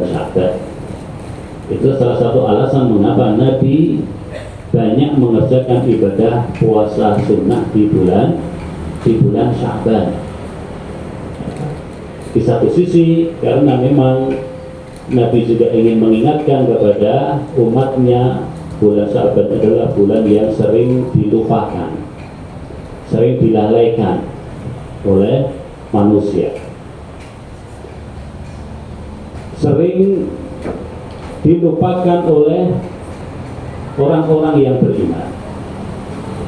Sya'ban. Itu salah satu alasan mengapa Nabi banyak mengerjakan ibadah puasa sunnah di bulan Sya'ban. Di satu sisi karena memang Nabi juga ingin mengingatkan kepada umatnya, bulan Sya'ban adalah bulan yang sering dilupakan, sering dilalaikan oleh manusia. sering dilupakan oleh orang-orang yang beriman.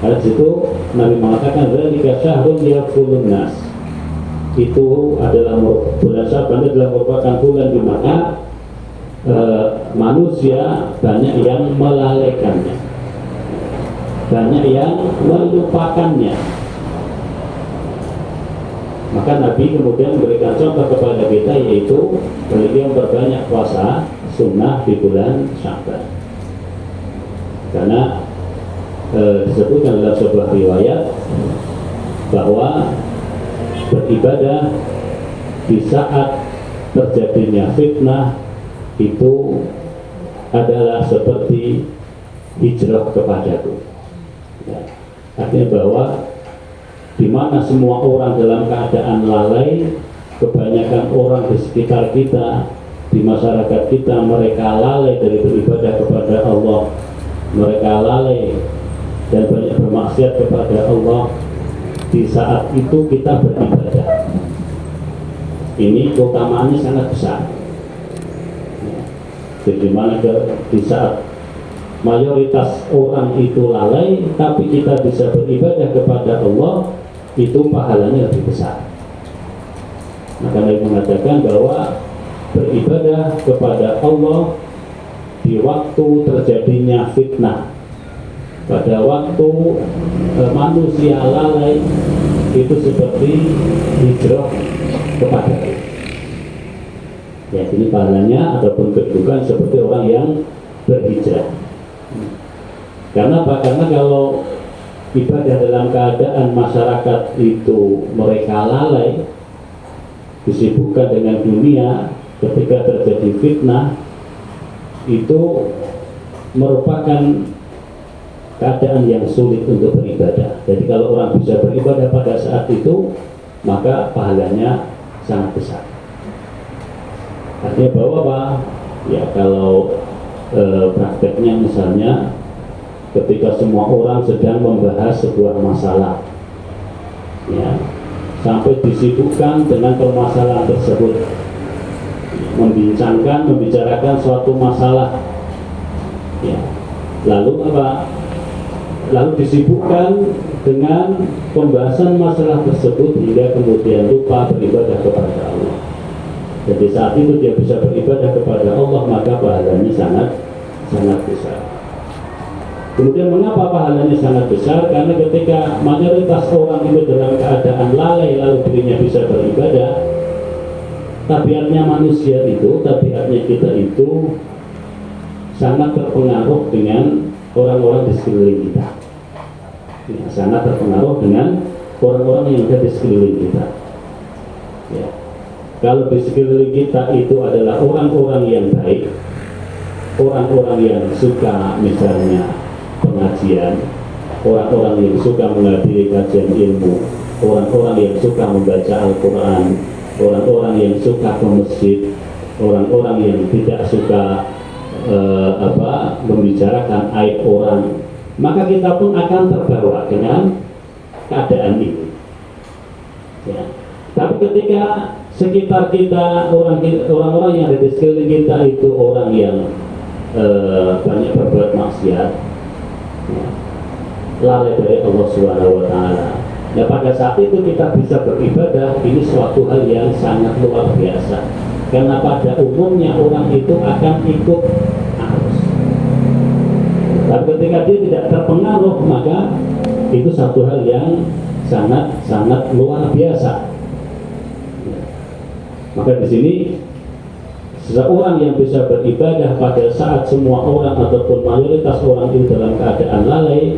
Karena situ Nabi mengatakan dzalika syahrun yaqulun nas. Itu adalah bulan Syaban, adalah merupakan bulan di mana manusia banyak yang melalaikannya, banyak yang melupakannya. Maka Nabi kemudian memberikan contoh kepada kita, yaitu beliau memperbanyak puasa sunnah di bulan Syaban. Karena disebutkan dalam sebuah riwayat bahwa beribadah di saat terjadinya fitnah itu adalah seperti hijrah kepadaku. Ya, artinya bahwa di mana semua orang dalam keadaan lalai, kebanyakan orang di sekitar kita, di masyarakat kita, mereka lalai dari beribadah kepada Allah, mereka lalai dan banyak bermaksiat kepada Allah. Di saat itu kita beribadah, ini keutamaannya sangat besar. Jadi mana di saat mayoritas orang itu lalai, tapi kita bisa beribadah kepada Allah, itu pahalanya lebih besar. Maka Nabi mengatakan bahwa beribadah kepada Allah di waktu terjadinya fitnah, pada waktu manusia lalai, itu seperti hijrah kepada Allah. Ya, ini pahalanya ataupun kedudukan seperti orang yang berhijrah. Karena apa? Karena kalau ibadah dalam keadaan masyarakat itu mereka lalai, disibukkan dengan dunia, ketika terjadi fitnah, itu merupakan keadaan yang sulit untuk beribadah. Jadi kalau orang bisa beribadah pada saat itu, maka pahalanya sangat besar. Artinya bahwa apa? Ya, kalau prakteknya misalnya ketika semua orang sedang membahas sebuah masalah, ya, sampai disibukkan dengan permasalahan tersebut, membicarakan suatu masalah, ya, lalu apa? Lalu disibukkan dengan pembahasan masalah tersebut hingga kemudian lupa beribadah kepada Allah. Jadi saat itu dia bisa beribadah kepada Allah, maka pahalanya sangat besar. Kemudian mengapa pahalanya sangat besar? Karena ketika mayoritas orang itu dalam keadaan lalai lalu dirinya bisa beribadah, tabiatnya manusia itu, tabiatnya kita itu sangat terpengaruh dengan orang-orang di sekeliling kita. Ya, sangat terpengaruh dengan orang-orang yang ada di sekeliling kita. Ya. Kalau di sekeliling kita itu adalah orang-orang yang baik, orang-orang yang suka misalnya pengajian, orang-orang yang suka menghadiri kajian ilmu, orang-orang yang suka membaca Al-Quran, orang-orang yang suka ke masjid, orang-orang yang tidak suka membicarakan aib orang, maka kita pun akan terbawa dengan keadaan ini. Ya. Tapi ketika sekitar kita orang-orang yang ada di sekeliling kita itu orang yang banyak berbuat maksiat, ya, lalai dari Allah Subhanahu wa Ta'ala, ya, pada saat itu kita bisa beribadah, ini suatu hal yang sangat luar biasa. Karena pada umumnya orang itu akan ikut arus. Tapi ketika dia tidak terpengaruh, maka itu satu hal yang sangat luar biasa. Maka di sini seseorang yang bisa beribadah pada saat semua orang ataupun mayoritas orang itu dalam keadaan lalai,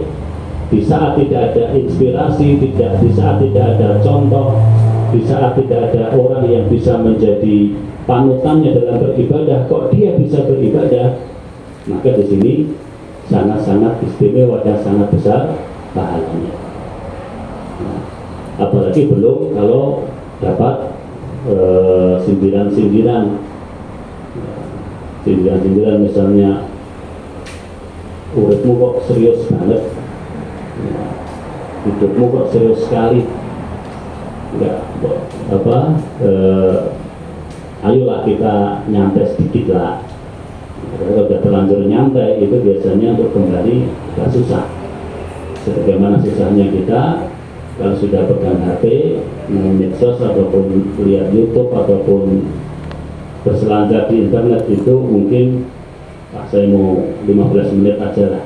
di saat tidak ada inspirasi, di saat tidak ada contoh, di saat tidak ada orang yang bisa menjadi panutannya dalam beribadah, kok dia bisa beribadah, maka di sini sangat istimewa dan sangat besar pahalanya. Nah, apalagi belum kalau dapat sindiran-sindiran misalnya, uripmu kok serius banget, hidupmu kok serius sekali, enggak ayolah kita nyantai sedikit lah. Kalau sudah terlanjur nyantai itu biasanya untuk kembali agak susah. Sebagaimana susahnya kita kalau sudah pegang HP, medsos ataupun lihat YouTube ataupun berselancar di internet itu mungkin saya mau 15 menit aja lah,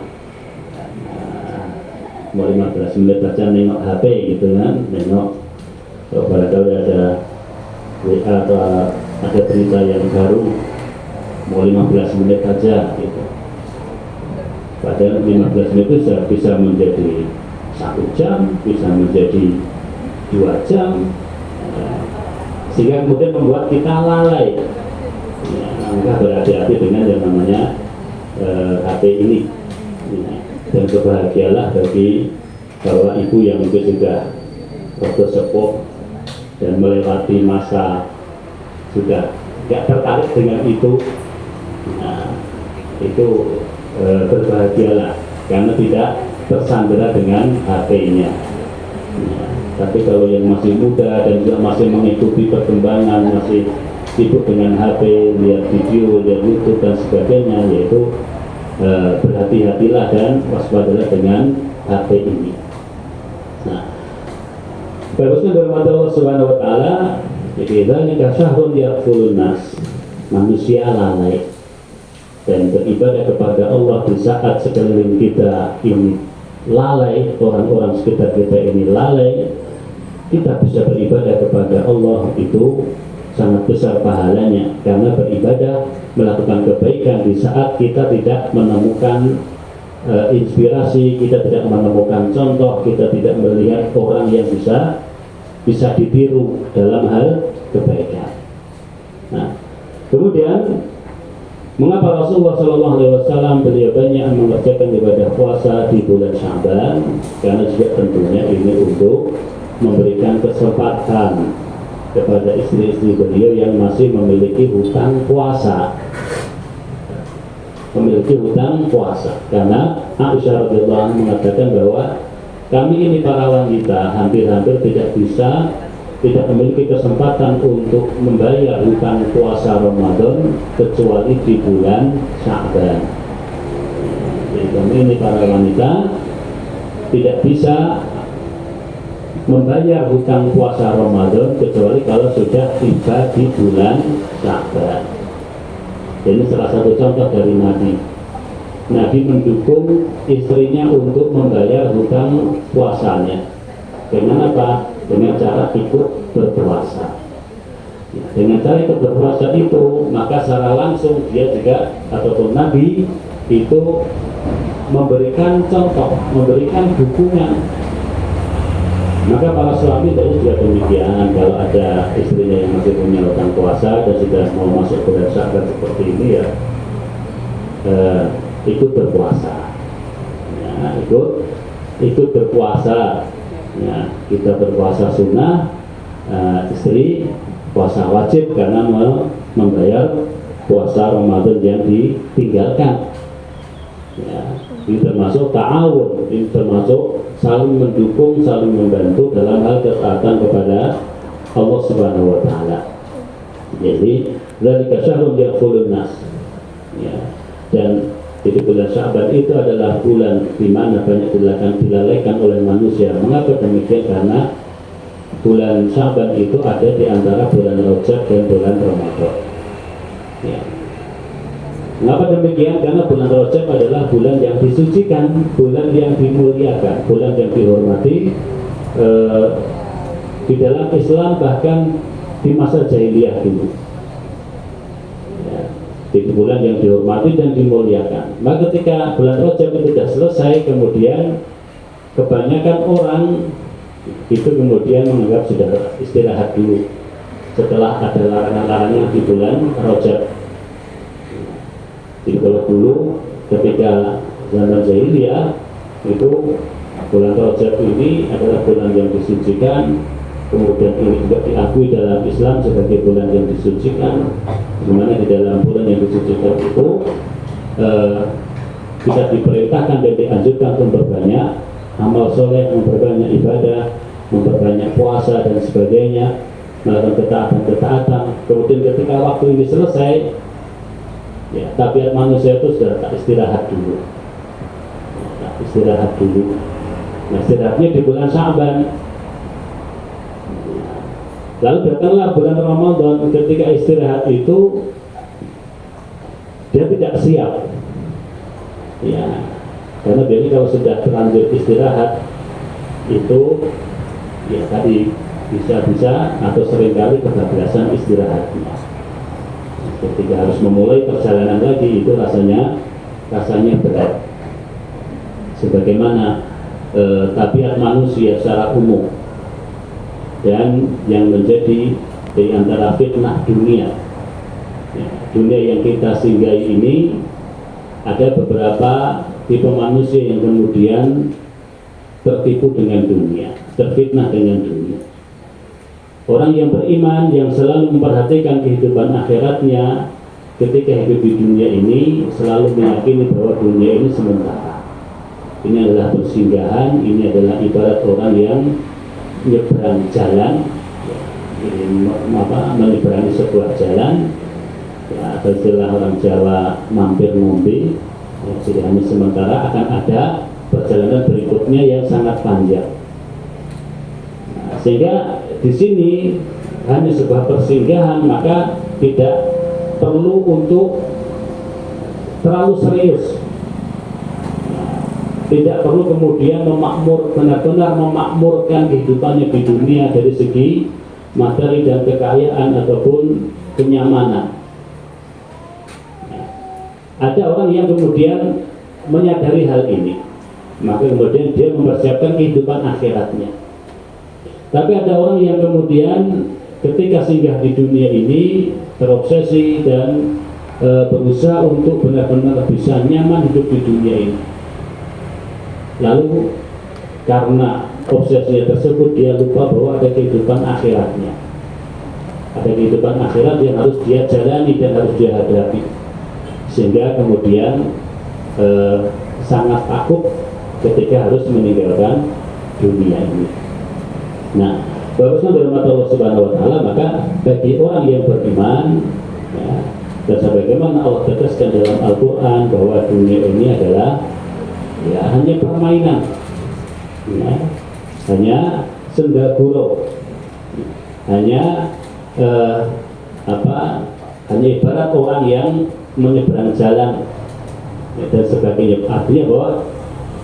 mau 15 menit aja nengok HP gitu kan, nengok kalau barangkali ada WA atau ada berita yang baru, mau 15 menit aja gitu. Padahal 15 menit itu bisa menjadi 1 jam, bisa menjadi 2 jam, sehingga kemudian membuat kita lalai. Ya, maka berhati-hati dengan yang namanya HP ini. Ya, dan berbahagialah bagi bapak ibu yang mungkin sudah sepuh dan melewati masa sudah tidak tertarik dengan itu. Nah, itu berbahagialah karena tidak tersandera dengan HP-nya. Ya, tapi kalau yang masih muda dan juga masih mengikuti perkembangan, masih sibuk dengan HP, lihat video, lihat YouTube dan sebagainya, yaitu berhati-hatilah dan waspadalah dengan HP ini. Nah, bagusnya bermata Allah Subhanahu Wa Taala. Jadi ini syahrun yaqfulun nas, manusia lalai dan beribadah kepada Allah di saat sekeliling kita ini lalai, orang-orang sekitar kita ini lalai, kita bisa beribadah kepada Allah itu sangat besar pahalanya, karena beribadah melakukan kebaikan di saat kita tidak menemukan inspirasi, kita tidak menemukan contoh, kita tidak melihat orang yang bisa ditiru dalam hal kebaikan. Nah, kemudian mengapa Rasulullah SAW beliau banyak mengerjakan ibadah puasa di bulan Sya'ban? Karena juga tentunya ini untuk memberikan kesempatan kepada istri-istri beliau yang masih memiliki hutang puasa. Karena Aisyah radhiyallahu anha mengatakan bahwa kami ini para wanita hampir-hampir tidak memiliki kesempatan untuk membayar hutang puasa Ramadan kecuali di bulan Sya'ban. Jadi kami ini para wanita tidak bisa membayar hutang puasa Ramadan kecuali kalau sudah tiba di bulan Sya'ban. Ini salah satu contoh dari Nabi. Nabi mendukung istrinya untuk membayar hutang puasanya. Dengan apa? Dengan cara ikut berpuasa. Dengan cara ikut berpuasa itu, maka secara langsung dia juga ataupun Nabi itu memberikan contoh, memberikan dukungan. Maka para suami tadi juga demikian, kalau ada istrinya yang masih punya hutang puasa dan sudah mau masuk bulan Sya'ban seperti ini ya, ikut berpuasa. Ya, ikut berpuasa. Ya, kita berpuasa sunnah, istri puasa wajib karena membayar puasa Ramadan yang ditinggalkan. Ya, ini termasuk ta'awun, ini termasuk saling mendukung, saling membantu dalam hal ketaatan kepada Allah Subhanahu Wa Taala. Jadi dzalika syahrun yaqfulun nas. Ya, dan jadi bulan Sya'ban itu adalah bulan di mana banyak dilalaikan oleh manusia. Mengapa demikian? Karena bulan Sya'ban itu ada di antara bulan Rajab dan bulan Ramadan. Ya. Mengapa demikian? Karena bulan Rajab adalah bulan yang disucikan, bulan yang dimuliakan, bulan yang dihormati di dalam Islam, bahkan di masa jahiliyah dulu. Di bulan yang dihormati dan dimuliakan. Maka ketika bulan Rajab itu sudah selesai, kemudian kebanyakan orang itu kemudian menganggap sudah istirahat dulu setelah ada larangan-larangan di bulan Rajab. Jadi kalau dulu ketika zaman jahiliyah itu bulan Rajab ini adalah bulan yang disucikan, kemudian ini juga diakui dalam Islam sebagai bulan yang disucikan, di mana di dalam bulan yang disucikan itu bisa diperintahkan dan dianjurkan untuk memperbanyak amal soleh, memperbanyak ibadah, memperbanyak puasa dan sebagainya, melakukan ketaatan-ketaatan. Kemudian ketika waktu ini selesai, ya tabiat manusia itu sudah tak istirahat dulu. Istirahat dulu. Nah, istirahatnya di bulan Sya'ban. Lalu datanglah bulan Ramadan. Ketika istirahat itu dia tidak siap. Ya, karena biasanya kalau sudah terlanjur istirahat itu ya tadi bisa-bisa atau seringkali kebablasan istirahatnya. Ketika harus memulai perjalanan lagi itu rasanya berat. Sebagaimana tabiat manusia secara umum dan yang menjadi di antara fitnah dunia, ya, dunia yang kita singgahi ini, ada beberapa tipe manusia yang kemudian tertipu dengan dunia, terfitnah dengan dunia. Orang yang beriman, yang selalu memperhatikan kehidupan akhiratnya, ketika hidup di dunia ini selalu meyakini bahwa dunia ini sementara. Ini adalah persinggahan, ini adalah ibarat orang yang menyeberang jalan, menyeberangi sebuah jalan, ya, atau istilah orang Jawa mampir ngombe, ya, jadi hanya sementara, akan ada perjalanan berikutnya yang sangat panjang. Nah, sehingga di sini hanya sebuah persinggahan, maka tidak perlu untuk terlalu serius. Tidak perlu kemudian benar-benar memakmurkan kehidupannya di dunia dari segi materi dan kekayaan ataupun kenyamanan. Ada orang yang kemudian menyadari hal ini, maka kemudian dia mempersiapkan kehidupan akhiratnya. Tapi ada orang yang kemudian ketika singgah di dunia ini terobsesi dan berusaha untuk benar-benar bisa nyaman hidup di dunia ini. Lalu karena obsesinya tersebut dia lupa bahwa ada kehidupan akhiratnya. Ada kehidupan akhirat yang harus dia jalani dan harus dia hadapi. Sehingga kemudian sangat takut ketika harus meninggalkan dunia ini. Nah, bagusnya dalam mata Allah Subhanahu wa Ta'ala, maka bagi orang yang beriman, ya, dan sebagaimana Allah tegaskan dalam Al-Quran bahwa dunia ini adalah ya hanya permainan, ya, hanya senda gurau, hanya hanya ibarat orang yang menyeberang jalan, ya, dan sebagainya. Artinya bahwa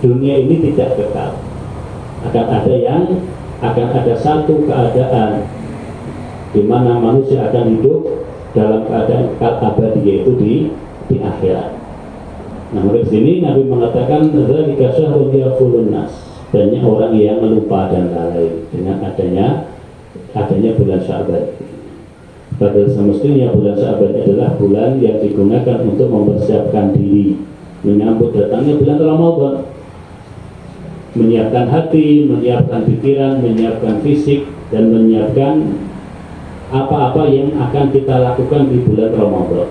dunia ini tidak kekal. Akan ada satu keadaan di mana manusia akan hidup dalam keadaan kekal abadi, yaitu di akhirat. Nah, di sini Nabi mengatakan dzalika syahrun yaqulun nas, banyak orang yang lupa dan lalai dengan adanya bulan Sya'ban. Padahal semestinya bulan Sya'ban adalah bulan yang digunakan untuk mempersiapkan diri menyambut datangnya bulan Ramadan, menyiapkan hati, menyiapkan pikiran, menyiapkan fisik, dan menyiapkan apa-apa yang akan kita lakukan di bulan Ramadan.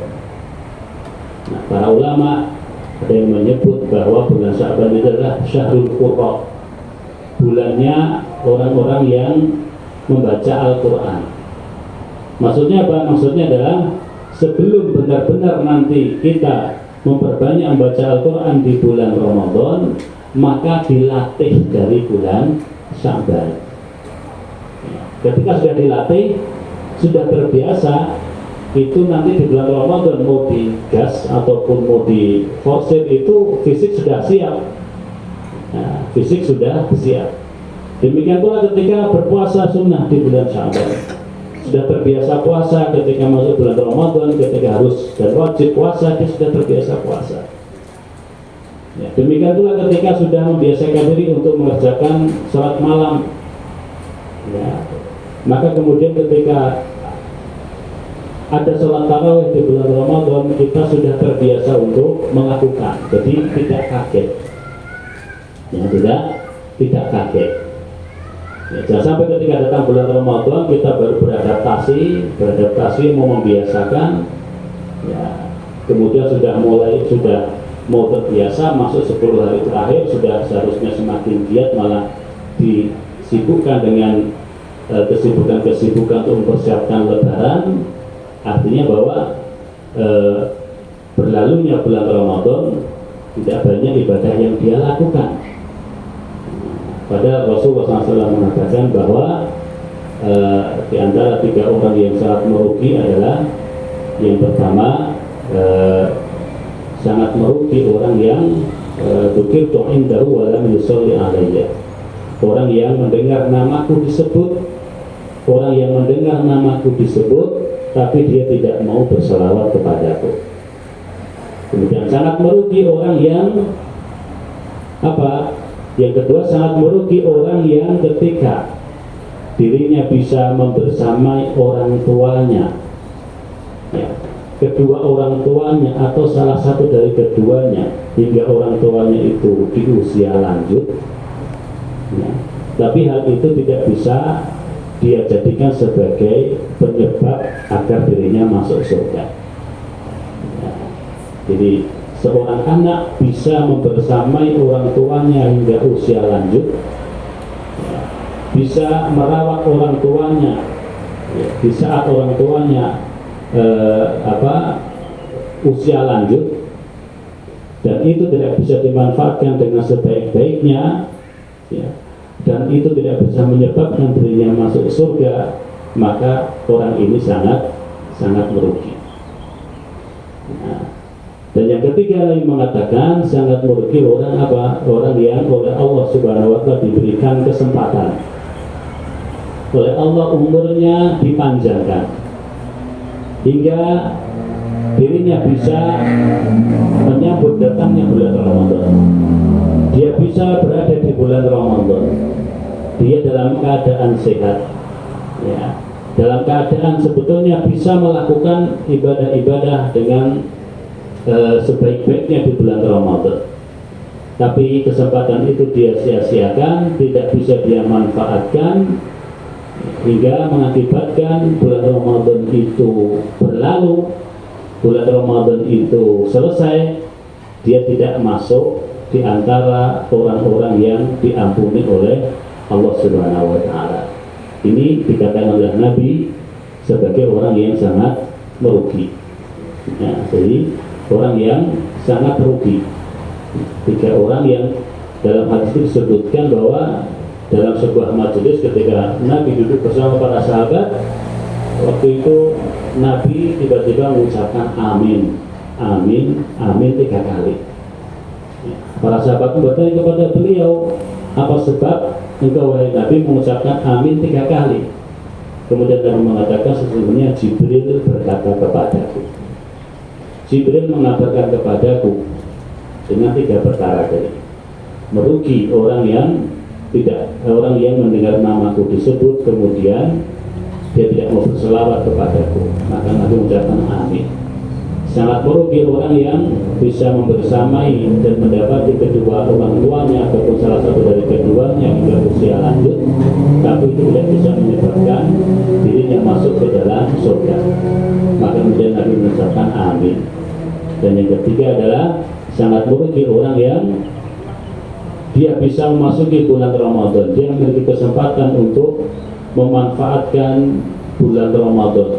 Nah, para ulama ada yang menyebut bahwa bulan Sya'ban itu adalah Syahrul Qurra, bulannya orang-orang yang membaca Al-Quran. Maksudnya apa? Maksudnya adalah sebelum benar-benar nanti kita memperbanyak membaca Al-Quran di bulan Ramadan, maka dilatih dari bulan Sya'ban. Ketika sudah dilatih, sudah terbiasa, itu nanti di bulan Ramadan mau digas ataupun mau diforsir, itu fisik sudah siap. Nah, fisik sudah siap. Demikian pula ketika berpuasa sunnah di bulan Sya'ban, sudah terbiasa puasa ketika masuk bulan Ramadan, ketika harus dan wajib puasa, dia sudah terbiasa puasa. Ya, demikian pula ketika sudah membiasakan diri untuk mengerjakan sholat malam, ya, maka kemudian ketika ada sholat tarawih di bulan Ramadan, kita sudah terbiasa untuk melakukan, jadi tidak kaget, ya, tidak kaget. Ya, jangan sampai ketika datang bulan Ramadan kita baru beradaptasi mau membiasakan, ya, kemudian sudah mau terbiasa, masuk 10 hari terakhir sudah seharusnya semakin giat, malah disibukkan dengan kesibukan-kesibukan untuk mempersiapkan Lebaran, artinya bahwa berlalunya bulan Ramadan tidak banyak ibadah yang dia lakukan. Padahal Rasulullah SAW mengatakan bahwa di antara 3 orang yang sangat merugi adalah yang pertama, sangat merugi orang yang dzukirtu indahu wa lam yusalli alayya. Orang yang mendengar namaku disebut, tapi dia tidak mau berselawat kepadaku. Kemudian sangat merugi orang yang apa? Yang kedua, sangat merugi orang yang ketika dirinya bisa membersamai orang tuanya, ya, kedua orang tuanya atau salah satu dari keduanya, hingga orang tuanya itu di usia lanjut, ya, tapi hal itu tidak bisa dia jadikan sebagai penyebab agar dirinya masuk surga. Ya, jadi seorang anak bisa membersamai orang tuanya hingga usia lanjut, ya, bisa merawat orang tuanya, ya, di saat orang tuanya usia lanjut, dan itu tidak bisa dimanfaatkan dengan sebaik-baiknya, ya, dan itu tidak bisa menyebabkan dirinya masuk surga, maka orang ini sangat merugi. Nah, dan yang ketiga lagi mengatakan sangat merugi orang apa? Orang yang oleh Allah Subhanahu wa Ta'ala diberikan kesempatan, oleh Allah umurnya dipanjangkan hingga dirinya bisa menyambut datangnya bulan Ramadan. Dia bisa berada di bulan Ramadan. Dia dalam keadaan sehat, ya, dalam keadaan sebetulnya bisa melakukan ibadah-ibadah dengan sebaik-baiknya di bulan Ramadan, tapi kesempatan itu dia sia-siakan, tidak bisa dia manfaatkan, hingga mengakibatkan bulan Ramadan itu berlalu, bulan Ramadan itu selesai, dia tidak masuk di antara orang-orang yang diampuni oleh Allah Subhanahu wa Ta'ala. Ini dikatakan oleh Nabi sebagai orang yang sangat merugi, ya, jadi orang yang sangat rugi. 3 orang yang dalam hadis itu disebutkan bahwa dalam sebuah majelis ketika Nabi duduk bersama para sahabat, waktu itu Nabi tiba-tiba mengucapkan amin, amin, amin 3 kali. Para sahabat bertanya kepada beliau, apa sebab engkau wahai Nabi mengucapkan amin 3 kali? Kemudian Nabi mengatakan, sesungguhnya Jibril berkata kepadaku, Jibril mengabarkan kepadaku dengan 3 perkara tadi. Merugi orang yang mendengar namaku disebut, kemudian dia tidak mau berselawat kepadaku, maka Nabi mengucapkan amin. Sangat merugi orang yang bisa membersamai dan mendapati kedua orang tuanya ataupun salah satu dari keduanya hingga usia lanjut, tapi itu tidak bisa menyebabkan dirinya masuk ke dalam surga, maka kemudian Nabi mengucapkan amin. Dan yang ketiga adalah sangat merugi orang yang dia bisa memasuki bulan Ramadan, dia memiliki kesempatan untuk memanfaatkan bulan Ramadan,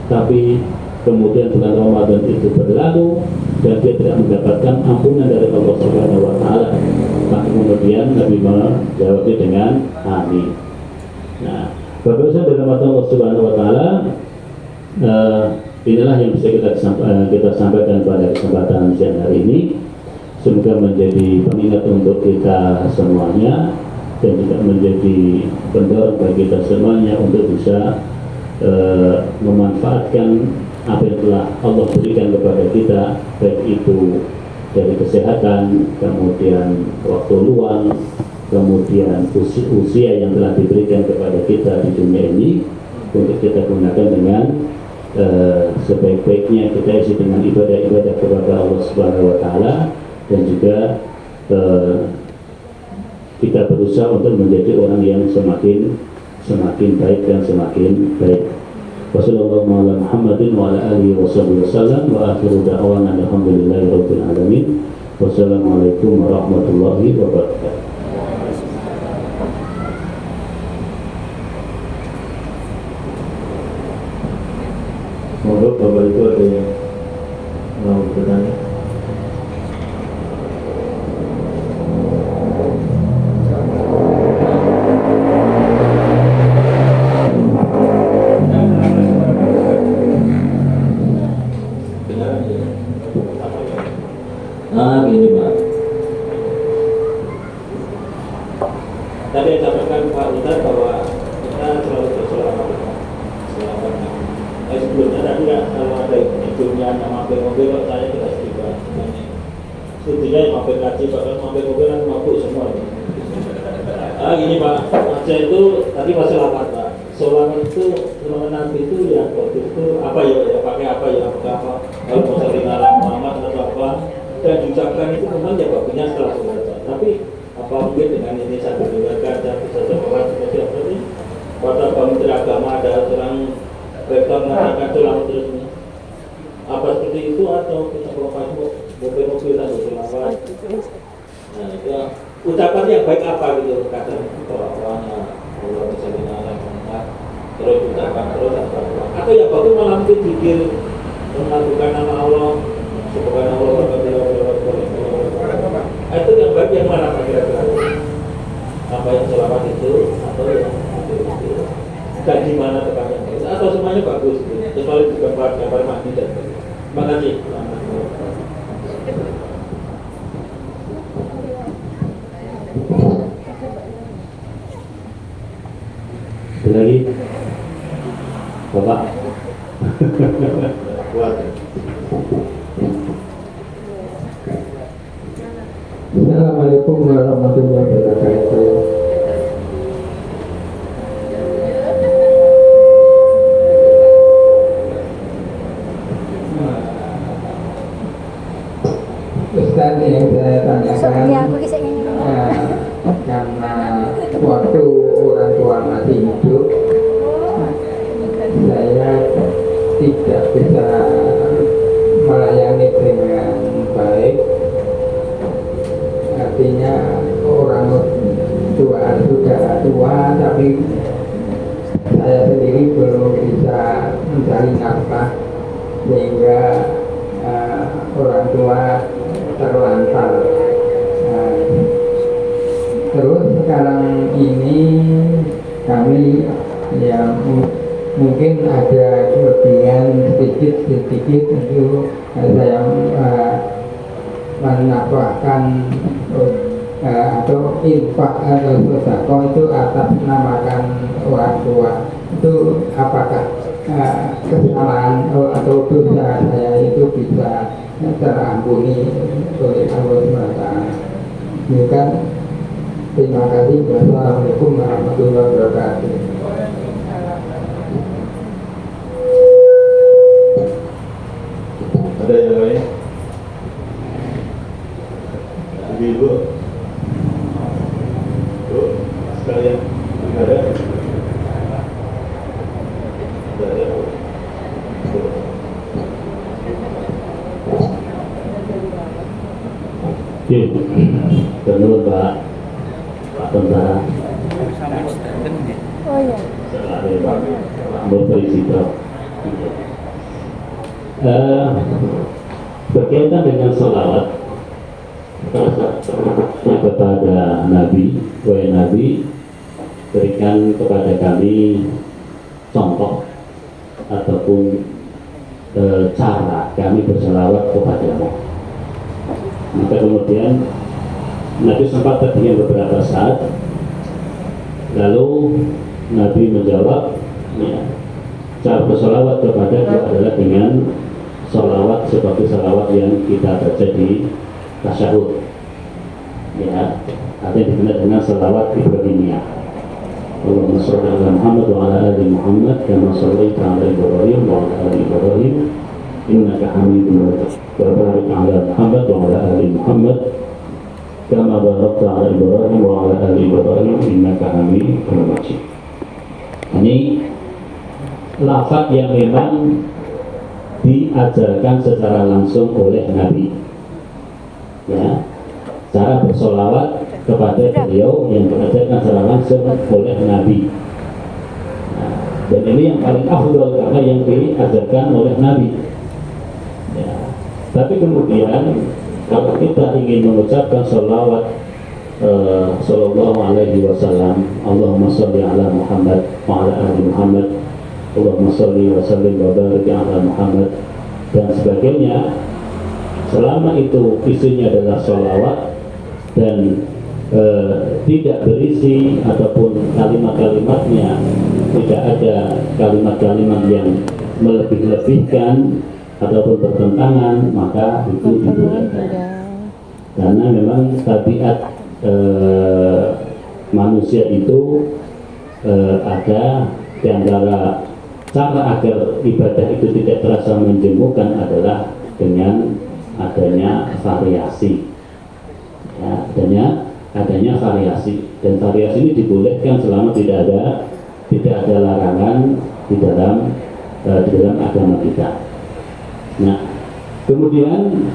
tapi kemudian bulan Ramadan itu berlalu dan dia tidak mendapatkan ampunan dari Allah Subhanahu wa Ta'ala, maka kemudian Nabi menjawabnya dengan amin. Nah, Bapak Ibu dalam Allah Subhanahu wa Ta'ala, inilah yang bisa kita sampaikan pada kesempatan siang hari ini. Semoga menjadi pengingat untuk kita semuanya dan juga menjadi pendorong bagi kita semuanya untuk bisa memanfaatkan apa yang telah Allah berikan kepada kita, baik itu dari kesehatan, kemudian waktu luang, kemudian usia yang telah diberikan kepada kita di dunia ini, untuk kita gunakan dengan sebaik-baiknya. Kita isi dengan ibadah-ibadah kepada Allah Subhanahu wa Ta'ala, dan juga kita berusaha untuk menjadi orang yang semakin baik dan semakin baik. Wassalamualaikum warahmatullahi wabarakatuh. Wa akhiru da'wana alhamdulillahirabbil alamin. Wassalamualaikum warahmatullahi wabarakatuh. Bapak Ibu ada yang mau bertanya? Gini Pak. Tadi yang sampaikan Pak Ustadz bahwa kita selalu berselawat. Sebelumnya tadi ya, kalau ada hidupnya yang mampir mobil, saya tidak setuju. Setujunya yang mampir kaji, bahkan mampir mobil kan mabuk semua. Gini Pak, saya itu tadi pas selawat Pak. Selawat itu, selawat Nabi itu yang waktu itu apa ya pakai apa ya, apa kalau mau saling Muhammad atau apa, dan diucapkan itu memang ya bagusnya setelah selawat. Tapi apa mungkin dengan ini saya mendengarkan dan bisa selawat seperti apa sih? Kata Pak Menteri Agama ada seorang rektor mengatakan selawat terusnya. Apa seperti itu atau kita provokasi mobil-mobil dan selawat? Nah itu ucapan yang baik apa gitu kata orang-orangnya Allah misalnya Muhammad terus ucapan terus atau yang bagus malah mungkin pikir melakukan nama Allah subhanallah itu yang baik yang mana kira-kira apa yang selawat itu atau yang itu dan di mana tepatnya atau semuanya bagus kecuali bukan gambar mandi dan terima kasih. Lagi Bapak Assalamualaikum warahmatullahi wabarakatuh. Ustaz yang saya tanyakan karena waktu orang tua masih hidup saya tidak bisa melayani dengan baik, artinya orang tua sudah tua tapi saya sendiri belum bisa mencari nafkah sehingga orang tua terlantar. Terus sekarang ini kami yang mungkin ada kelebihan sedikit untuk saya menafkahkan atau infak atau sedekah itu atas namakan orang tua. Itu apakah kesalahan atau dosa saya itu bisa terampuni oleh Allah SWT? Bukan. Terima kasih. Wassalamualaikum warahmatullahi wabarakatuh. Ada yang lain? Ibu, sekalian ada? Yuk, menurut Pak Tentara. Oh iya. Berisi berkaitan dengan salawat kepada Nabi, wahai Nabi, berikan kepada kami contoh ataupun cara kami bersalawat kepadamu. Maka kemudian Nabi sempat terdiam beberapa saat, lalu Nabi menjawab, ya, cara bersalawat kepada itu adalah dengan salawat seperti salawat yang kita baca di tasyahud, ya, artinya dikenal dengan salawat Ibrahimiyah. Allahumma sholli ala Muhammad wa ala ali Muhammad kama shallaita ala Ibrahim wa ala ali Ibrahim innaka Hamidum Majid. Wa barik ala Muhammad wa ala ali Muhammad kama barakta ala Ibrahim wa ala ali Ibrahim innaka Hamidum Majid. Ini lafaz yang memang diajarkan secara langsung oleh Nabi, ya, cara bersolawat kepada beliau yang diajarkan secara langsung oleh Nabi. Nah, Dan ini yang paling afdal karena yang diajarkan oleh Nabi. Ya. Tapi kemudian kalau kita ingin mengucapkan sholawat sallallahu alaihi wasallam, Allahumma sholli ala Muhammad wa ala ali Muhammad, Allahumma sholli wa sallim wa barik ala Muhammad dan sebagainya, selama itu isinya adalah sholawat dan tidak berisi ataupun kalimat-kalimatnya tidak ada kalimat-kalimat yang melebih-lebihkan ataupun bertentangan, maka itu dibolehkan. Karena memang tabiat manusia itu ada di antara cara agar ibadah itu tidak terasa menjemukan adalah dengan adanya variasi. Ya, adanya variasi, dan variasi ini dibolehkan selama tidak ada larangan di dalam agama kita. Nah, kemudian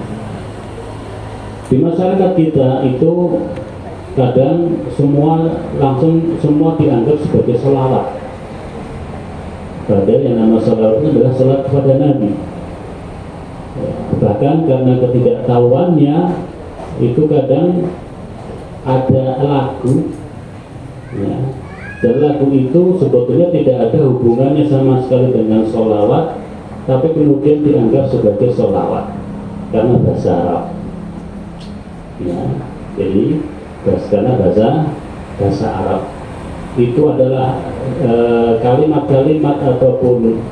di masyarakat kita itu kadang semua dianggap sebagai sholawat. Padahal yang nama sholawat itu adalah sholat kepada Nabi. Bahkan karena ketidaktahuannya itu kadang ada lagu, ya, dan lagu itu sebetulnya tidak ada hubungannya sama sekali dengan sholawat, tapi kemudian dianggap sebagai sholawat karena bahasa Arab. Ya, jadi karena bahasa Arab itu adalah kalimat-kalimat ataupun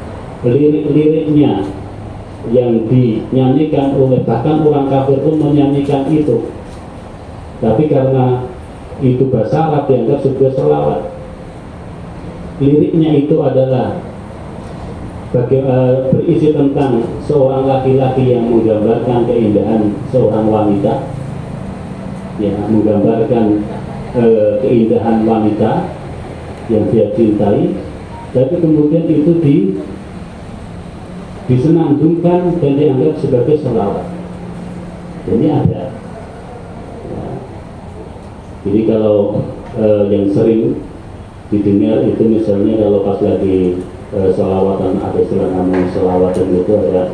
lirik-liriknya yang dinyanyikan oleh bahkan orang kafir pun menyanyikan itu, tapi karena itu bahasa Arab dianggap sebagai sholawat. Liriknya itu adalah berisi tentang seorang laki-laki yang menggambarkan keindahan seorang wanita, ya, menggambarkan keindahan wanita yang dia cintai, tapi kemudian itu disenandungkan dan dianggap sebagai sholawat. Ini ada. Ya. Jadi kalau yang sering didengar itu misalnya kalau pas lagi sholawatan, ada istilah namanya sholawatan itu ada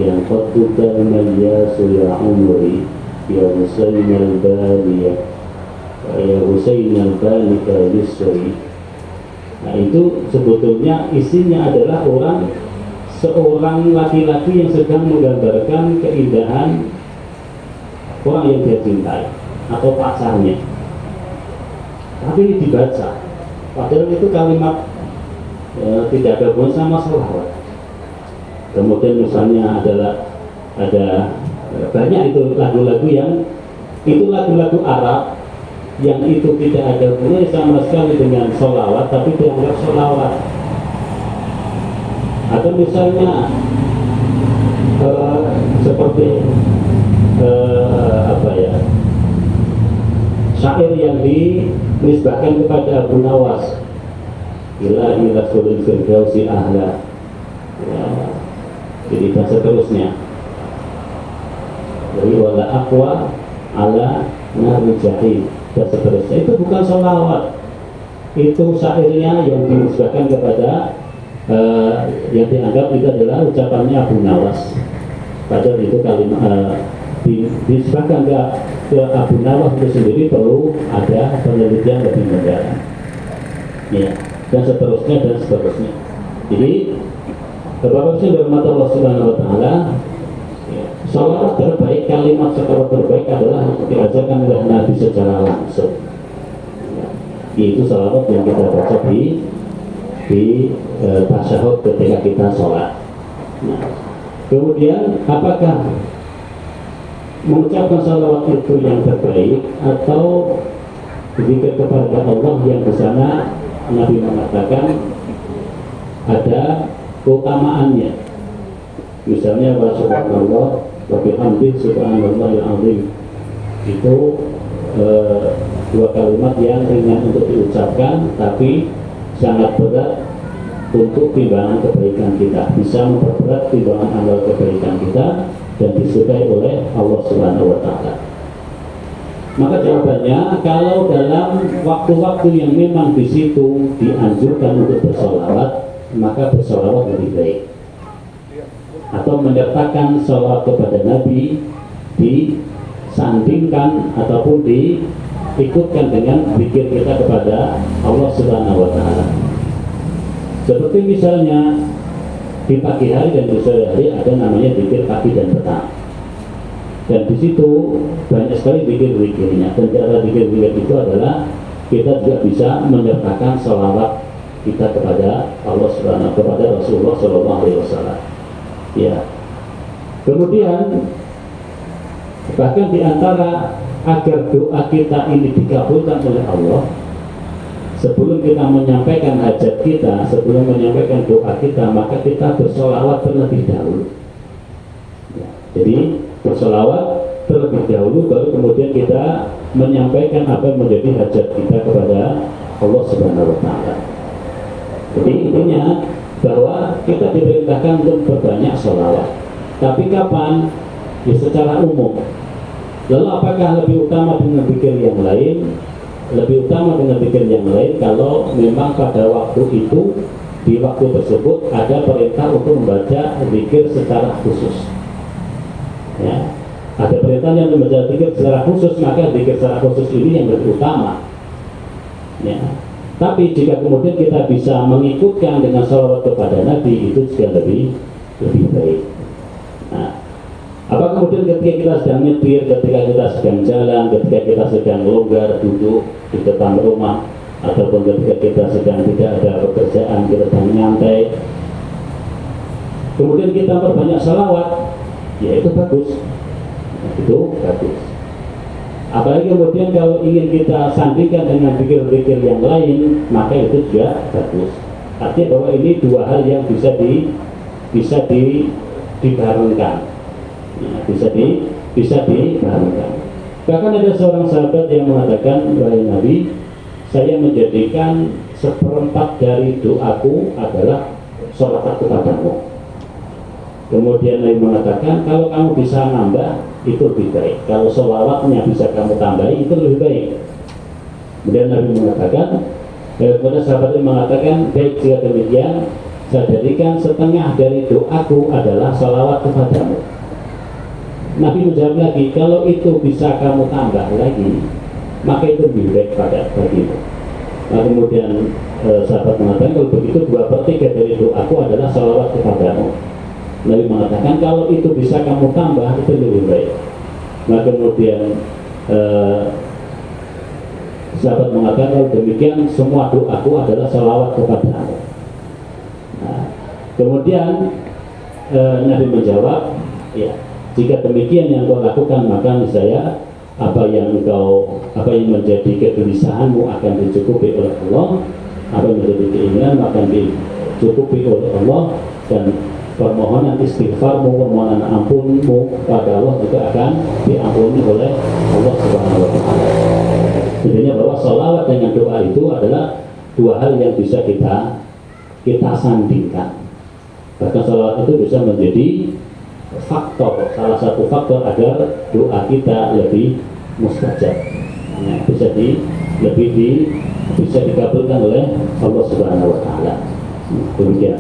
yang qadduka mayyasu ya umri ya Husain al-Baniya ya Husain al-Banika lisri. Nah itu sebetulnya isinya adalah seorang laki-laki yang sedang menggambarkan keindahan orang yang dia cintai atau pacarnya, tapi ini dibaca padahal itu kalimat tidak gabung sama sholawat. Kemudian misalnya ada banyak itu lagu-lagu yang itu lagu-lagu Arab yang itu tidak ada hubungannya sama sekali dengan sholawat, tapi dianggap sholawat. Atau misalnya seperti syair yang dinisbahkan kepada Abu Nawas, ilahi rasulul firdausi ahla, ya, jadi dan seterusnya. Jadi wala aqwa ala nari jahil dan seterusnya. Itu bukan sholawat, itu syairnya yang dinisbahkan kepada yang dianggap itu adalah ucapannya Abu Nawas. Padahal itu kalimat dinisbahkan ke Abu Nawas itu sendiri perlu ada penelitian lebih mendalam, ya, dan seterusnya. Jadi Bapak Ibu bermata Allah Subhanahu Wa Taala, sholawat terbaik, kalimat sholawat terbaik adalah diajarkan oleh Nabi secara langsung, ya, yaitu sholawat yang kita baca di tasyahud ketika kita sholat. Nah, kemudian apakah mengucapkan sholawat itu yang terbaik atau berzikir kepada Allah yang di sana Nabi mengatakan ada keutamaannya, misalnya wa subhanallah wa bihamdihi subhanallahil azim, itu dua kalimat yang ringan untuk diucapkan tapi sangat berat untuk timbangan kebaikan kita, bisa memperberat timbangan amal kebaikan kita dan disukai oleh Allah Subhanahu Wa Taala. Maka jawabannya, kalau dalam waktu-waktu yang memang di situ dianjurkan untuk bersolawat, maka bersolawat lebih baik. Atau menyertakan salawat kepada Nabi disandingkan ataupun diikutkan dengan zikir kita kepada Allah Subhanahu wa Ta'ala. Seperti misalnya di pagi hari dan di sore hari ada namanya zikir pagi dan petang. Dan di situ banyak sekali zikir-zikirnya. Dan cara zikir-zikir itu adalah kita juga bisa menyertakan salawat kita kepada Allah Subhanahu kepada Rasulullah Shallallahu Alaihi Wasallam. Ya. Kemudian bahkan di antara agar doa kita ini dikabulkan oleh Allah, sebelum kita menyampaikan hajat kita, sebelum menyampaikan doa kita, maka kita bersolawat terlebih dahulu. Ya. Jadi bersolawat terlebih dahulu, baru kemudian kita menyampaikan apa yang menjadi hajat kita kepada Allah Subhanahu wa Ta'ala. Jadi intinya bahwa kita diperintahkan untuk berbanyak sholawat. Tapi kapan? Ya secara umum. Lalu apakah lebih utama dengan zikir yang lain? Lebih utama dengan zikir yang lain kalau memang pada waktu itu, di waktu tersebut ada perintah untuk membaca zikir secara khusus. Ya, ada perintah yang membaca zikir secara khusus, maka zikir secara khusus ini yang lebih utama. Ya. Tapi jika kemudian kita bisa mengikutkan dengan salawat kepada Nabi, itu juga lebih baik. Nah, apa kemudian ketika kita sedang nyetir, ketika kita sedang jalan, ketika kita sedang longgar duduk di depan rumah, ataupun ketika kita sedang tidak ada pekerjaan, kita sedang nyantai, kemudian kita berbanyak salawat, ya itu bagus. Itu bagus. Apalagi kemudian kalau ingin kita sandingkan dengan zikir-zikir yang lain, maka itu juga bagus. Artinya bahwa ini dua hal yang bisa dibarengkan, ya, bisa dibarengkan. Bahkan ada seorang sahabat yang mengatakan, wahai Nabi, saya menjadikan 1/4 dari doaku adalah sholawat kepadamu. Kemudian Nabi mengatakan, kalau kamu bisa nambah, itu lebih baik. Kalau sholawatnya bisa kamu tambahi, itu lebih baik. Kemudian Nabi mengatakan, kepada sahabat yang mengatakan, baik jika demikian, saya jadikan setengah dari doaku adalah sholawat kepadamu. Nabi menjawab lagi, kalau itu bisa kamu tambah lagi, maka itu lebih baik bagimu. Lalu kemudian sahabat mengatakan, kalau begitu 2/3 dari doaku adalah sholawat kepadamu. Nabi mengatakan kalau itu bisa kamu tambah, itu lebih baik. Nah kemudian sahabat mengatakan kalau demikian semua doaku adalah sholawat kepadamu. Nah, kemudian Nabi menjawab, ya jika demikian yang kau lakukan, maka saya apa yang menjadi kegelisahanmu akan dicukupi oleh Allah, apa yang menjadi keinginan akan dicukupi oleh Allah, dan permohonan istighfarmu, permohonan ampunmu pada Allah juga akan diampuni oleh Allah Subhanahu wa Ta'ala. Intinya bahwa sholawat dengan doa itu adalah dua hal yang bisa kita sandingkan. Bahkan sholawat itu bisa menjadi salah satu faktor agar doa kita lebih mustajab, ya, bisa dikabulkan oleh Allah Subhanahu wa Ta'ala. Demikian.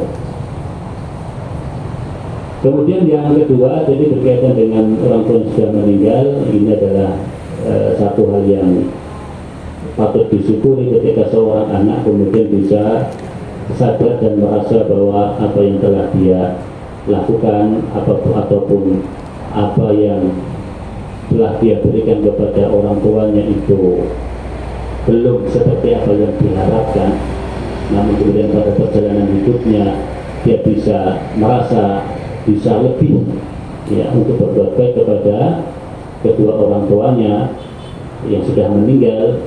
Kemudian yang kedua, jadi berkaitan dengan orang tua yang sudah meninggal, ini adalah satu hal yang patut disyukuri ketika seorang anak kemudian bisa sadar dan merasa bahwa apa yang telah dia lakukan ataupun apa yang telah dia berikan kepada orang tuanya itu belum seperti apa yang diharapkan, namun kemudian pada perjalanan hidupnya dia bisa merasa bisa lebih, ya, untuk berbuat baik kepada kedua orang tuanya yang sudah meninggal,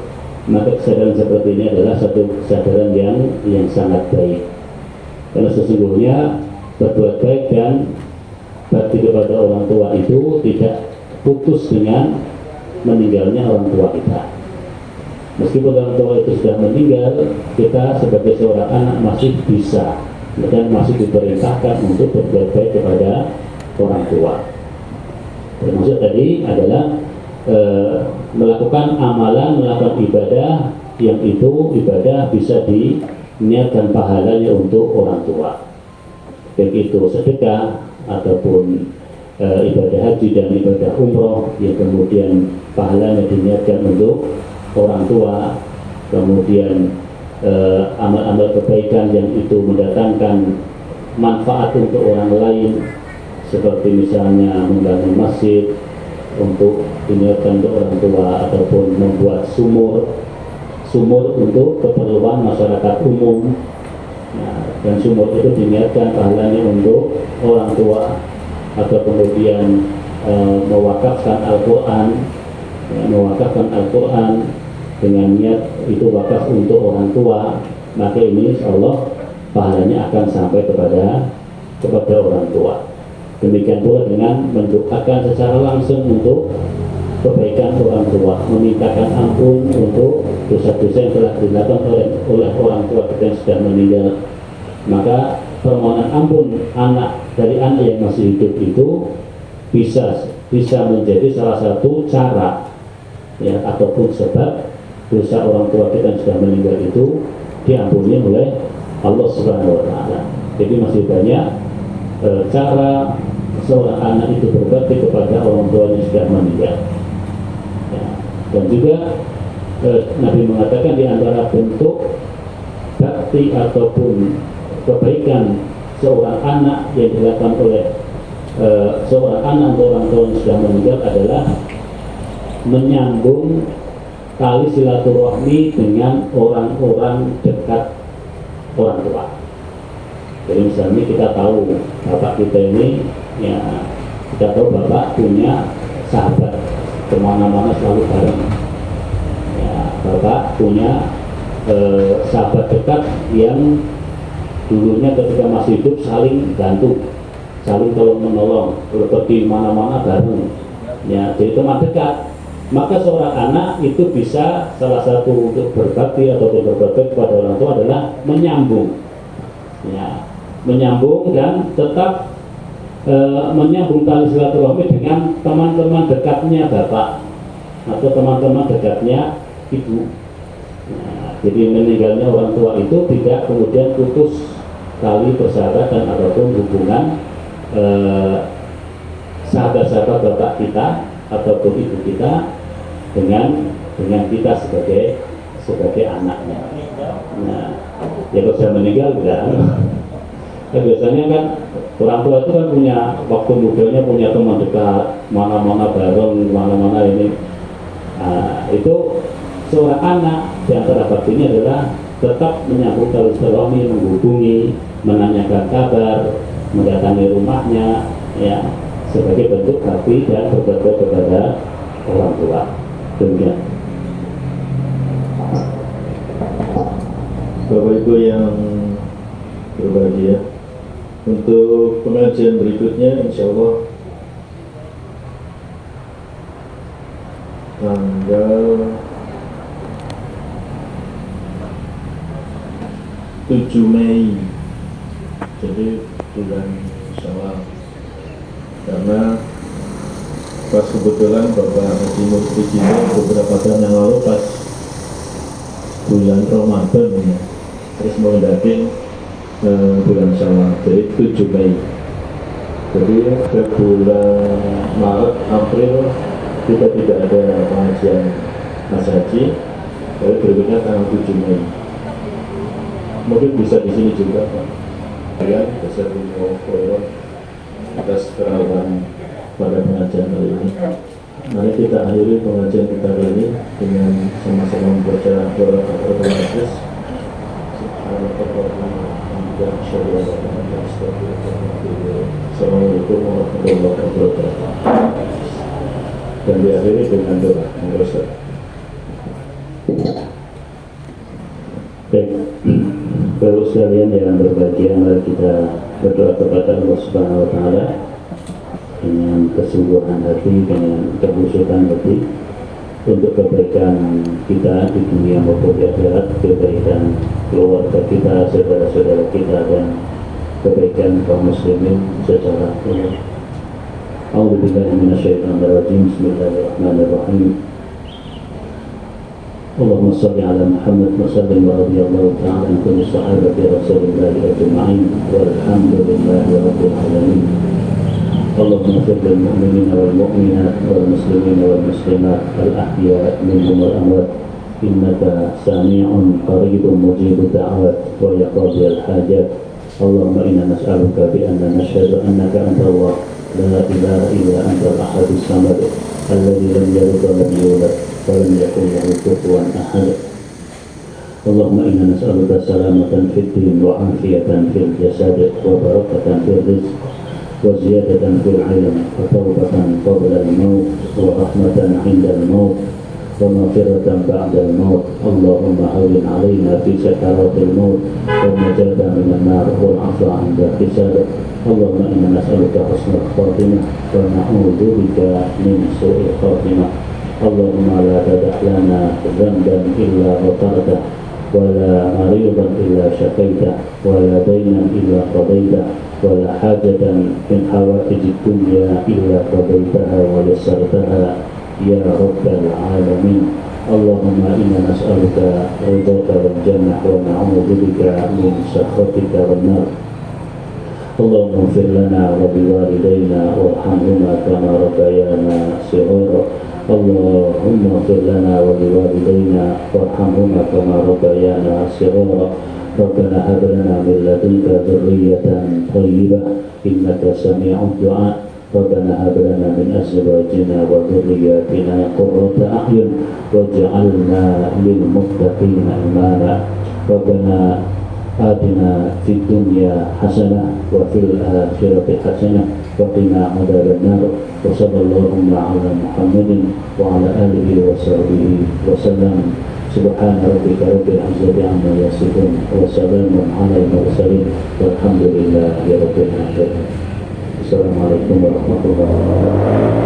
maka kesadaran seperti ini adalah satu kesadaran yang sangat baik, karena sesungguhnya berbuat baik dan bakti kepada orang tua itu tidak putus dengan meninggalnya orang tua kita. Meskipun orang tua itu sudah meninggal, kita sebagai seorang anak masih bisa dan masih diperintahkan untuk berbuat baik kepada orang tua. Termasuk tadi adalah melakukan amalan, melakukan ibadah yang itu ibadah bisa niatkan pahalanya untuk orang tua, baik itu sedekah ataupun ibadah haji dan ibadah umroh yang kemudian pahalanya diniatkan untuk orang tua, kemudian amal-amal kebaikan yang itu mendatangkan manfaat untuk orang lain, seperti misalnya membangun masjid untuk diniatkan untuk orang tua, ataupun membuat sumur untuk keperluan masyarakat umum. Nah, dan sumur itu diniatkan pahalanya untuk orang tua, atau kemudian mewakafkan Al-Quran, dengan niat itu wakaf untuk orang tua, maka ini insyaallah pahalanya akan sampai kepada orang tua. Demikian pula dengan mendoakan secara langsung untuk kebaikan orang tua, memintakan ampun untuk dosa-dosa yang telah dilakukan oleh orang tua kita yang sudah meninggal. Maka permohonan ampun dari anak yang masih hidup itu bisa menjadi salah satu cara ya, ataupun sebab dosa orang tua kita yang sudah meninggal itu diampuni oleh Allah Subhanahu wa Ta'ala. Jadi masih banyak cara seorang anak itu berbakti kepada orang tua yang sudah meninggal ya. Dan juga Nabi mengatakan di antara bentuk bakti ataupun kebaikan seorang anak yang dilakukan oleh seorang anak atau orang tua yang sudah meninggal adalah menyambung tali silaturahmi dengan orang-orang dekat orang tua. Jadi misalnya kita tahu bapak kita ini, ya kita tahu bapak punya sahabat kemana-mana selalu bareng. Ya, bapak punya sahabat dekat yang dulunya ketika masih hidup saling bantu, saling tolong menolong, pergi mana-mana bareng. Ya, jadi teman dekat. Maka seorang anak itu bisa salah satu untuk berbakti atau berbakti kepada orang tua adalah menyambung, ya, menyambung dan tetap menyambung tali silaturahmi dengan teman-teman dekatnya bapak atau teman-teman dekatnya ibu. Nah, jadi meninggalnya orang tua itu tidak kemudian putus tali persahabatan ataupun hubungan sahabat-sahabat bapak kita ataupun ibu kita dengan kita sebagai anaknya. Nah, ya kalau saya meninggal enggak. Ya, biasanya kan orang tua itu kan punya waktu mudanya, punya teman dekat, mana-mana bareng, mana-mana ini. Nah, itu seorang anak yang antara baktinya adalah tetap menyambung tali silaturahmi, menghubungi, menanyakan kabar, mendatangi rumahnya, ya, sebagai bentuk bakti dan berbakti kepada orang tua. Demikian. Bapak Ibu yang berbahagia, untuk pengajian berikutnya insya Allah tanggal 7 Mei, jadi bulan Syawal, karena pas kebetulan Bapak Haji Mufti beberapa tahun yang lalu pas bulan Ramadan ya, terus menghendaki bulan Syawal, jadi 7 Mei. Jadi ke bulan Maret, April kita tidak ada pengajian Mas Haji, jadi berikutnya tanggal 7 Mei. Mungkin bisa di sini juga Pak. Kalian bisa mengobrol atas kerawan pada pengajian kali ini. Mari kita akhiri pengajian kita kali ini dengan sama-sama membaca doa kafaratul majlis. Assalamualaikum warahmatullahi wabarakatuh. Dan diakhiri dengan doa. Baik, Bapak sekalian yang berbahagia, mari kita berdoa kepada Allah Subhanahu wa Ta'ala dengan kesungguhan hati, dengan kehusukan hati, untuk kebaikan kita di dunia maupun di akhirat, kebaikan keluarga kita, saudara-saudara kita, dan kebaikan kaum muslimin secara umum. A'udzubillahi minasyaitonir rajim. Bismillahirrahmanirrahim. اللهم صل على محمد وسلم ورضي الله تعالى عن كل صحابة رسول الله أجمعين والحمد لله رب العالمين. اللهم اغفر للمؤمنين والمؤمنات والمسلمين والمسلمات الأحياء منهم والأموات إنك سميع قريب مجيب الدعوات ويقاضي الحاجات. اللهم إنا نسألك بأن نشهد أنك أنت الله لا إله إلا أنت الأحد الصمد الذي لم يلد ولم يولد ولم يكن له كفوا أحد. اللهم إنا نسألك سلامة في الدين وعافية في الجسد وبركة في الرزق وزيادة في العلم وتوبة قبل الموت ورحمة عند الموت ومغفرة بعد الموت. اللهم هون علينا في سكرات الموت والنجاة من النار والعفو عند الحساب. اللهم إنا نسألك حسن الخاتمة ونعوذ بك من سوء الخاتمة. اللهم لا تدع لنا ذنبا إلا غفرته ولا مريضا إلا شفيته ولا دينا إلا قضيته ولا حاجة من حوائج الدنيا إلا قضيتها ويسرتها يا رب العالمين. اللهم إنا نسألك رضاك والجنة ونعوذ بك من سخطك والنار. اللهم اغفر لنا وبوالدينا وارحمهما كما ربيانا صغارا. اللهم اغفر لنا ولوالدينا وارحمهما كما ربيانا صغارا. ربنا هب لنا من لدنك ذرية طيبة إنك سميع الدعاء. ربنا هب لنا من أزواجنا وذرياتنا قرة أعين واجعلنا للمتقين إماما. ربنا آتنا في الدنيا حسنة وفي الآخرة حسنة وقنا عذاب النار. وصلى اللهم على محمد وعلى آله وصحبه وسلم. سبحان ربك رب العزة عما يصفون وسلام على المرسلين والحمد لله رب العالمين. السلام عليكم ورحمة الله وبركاته.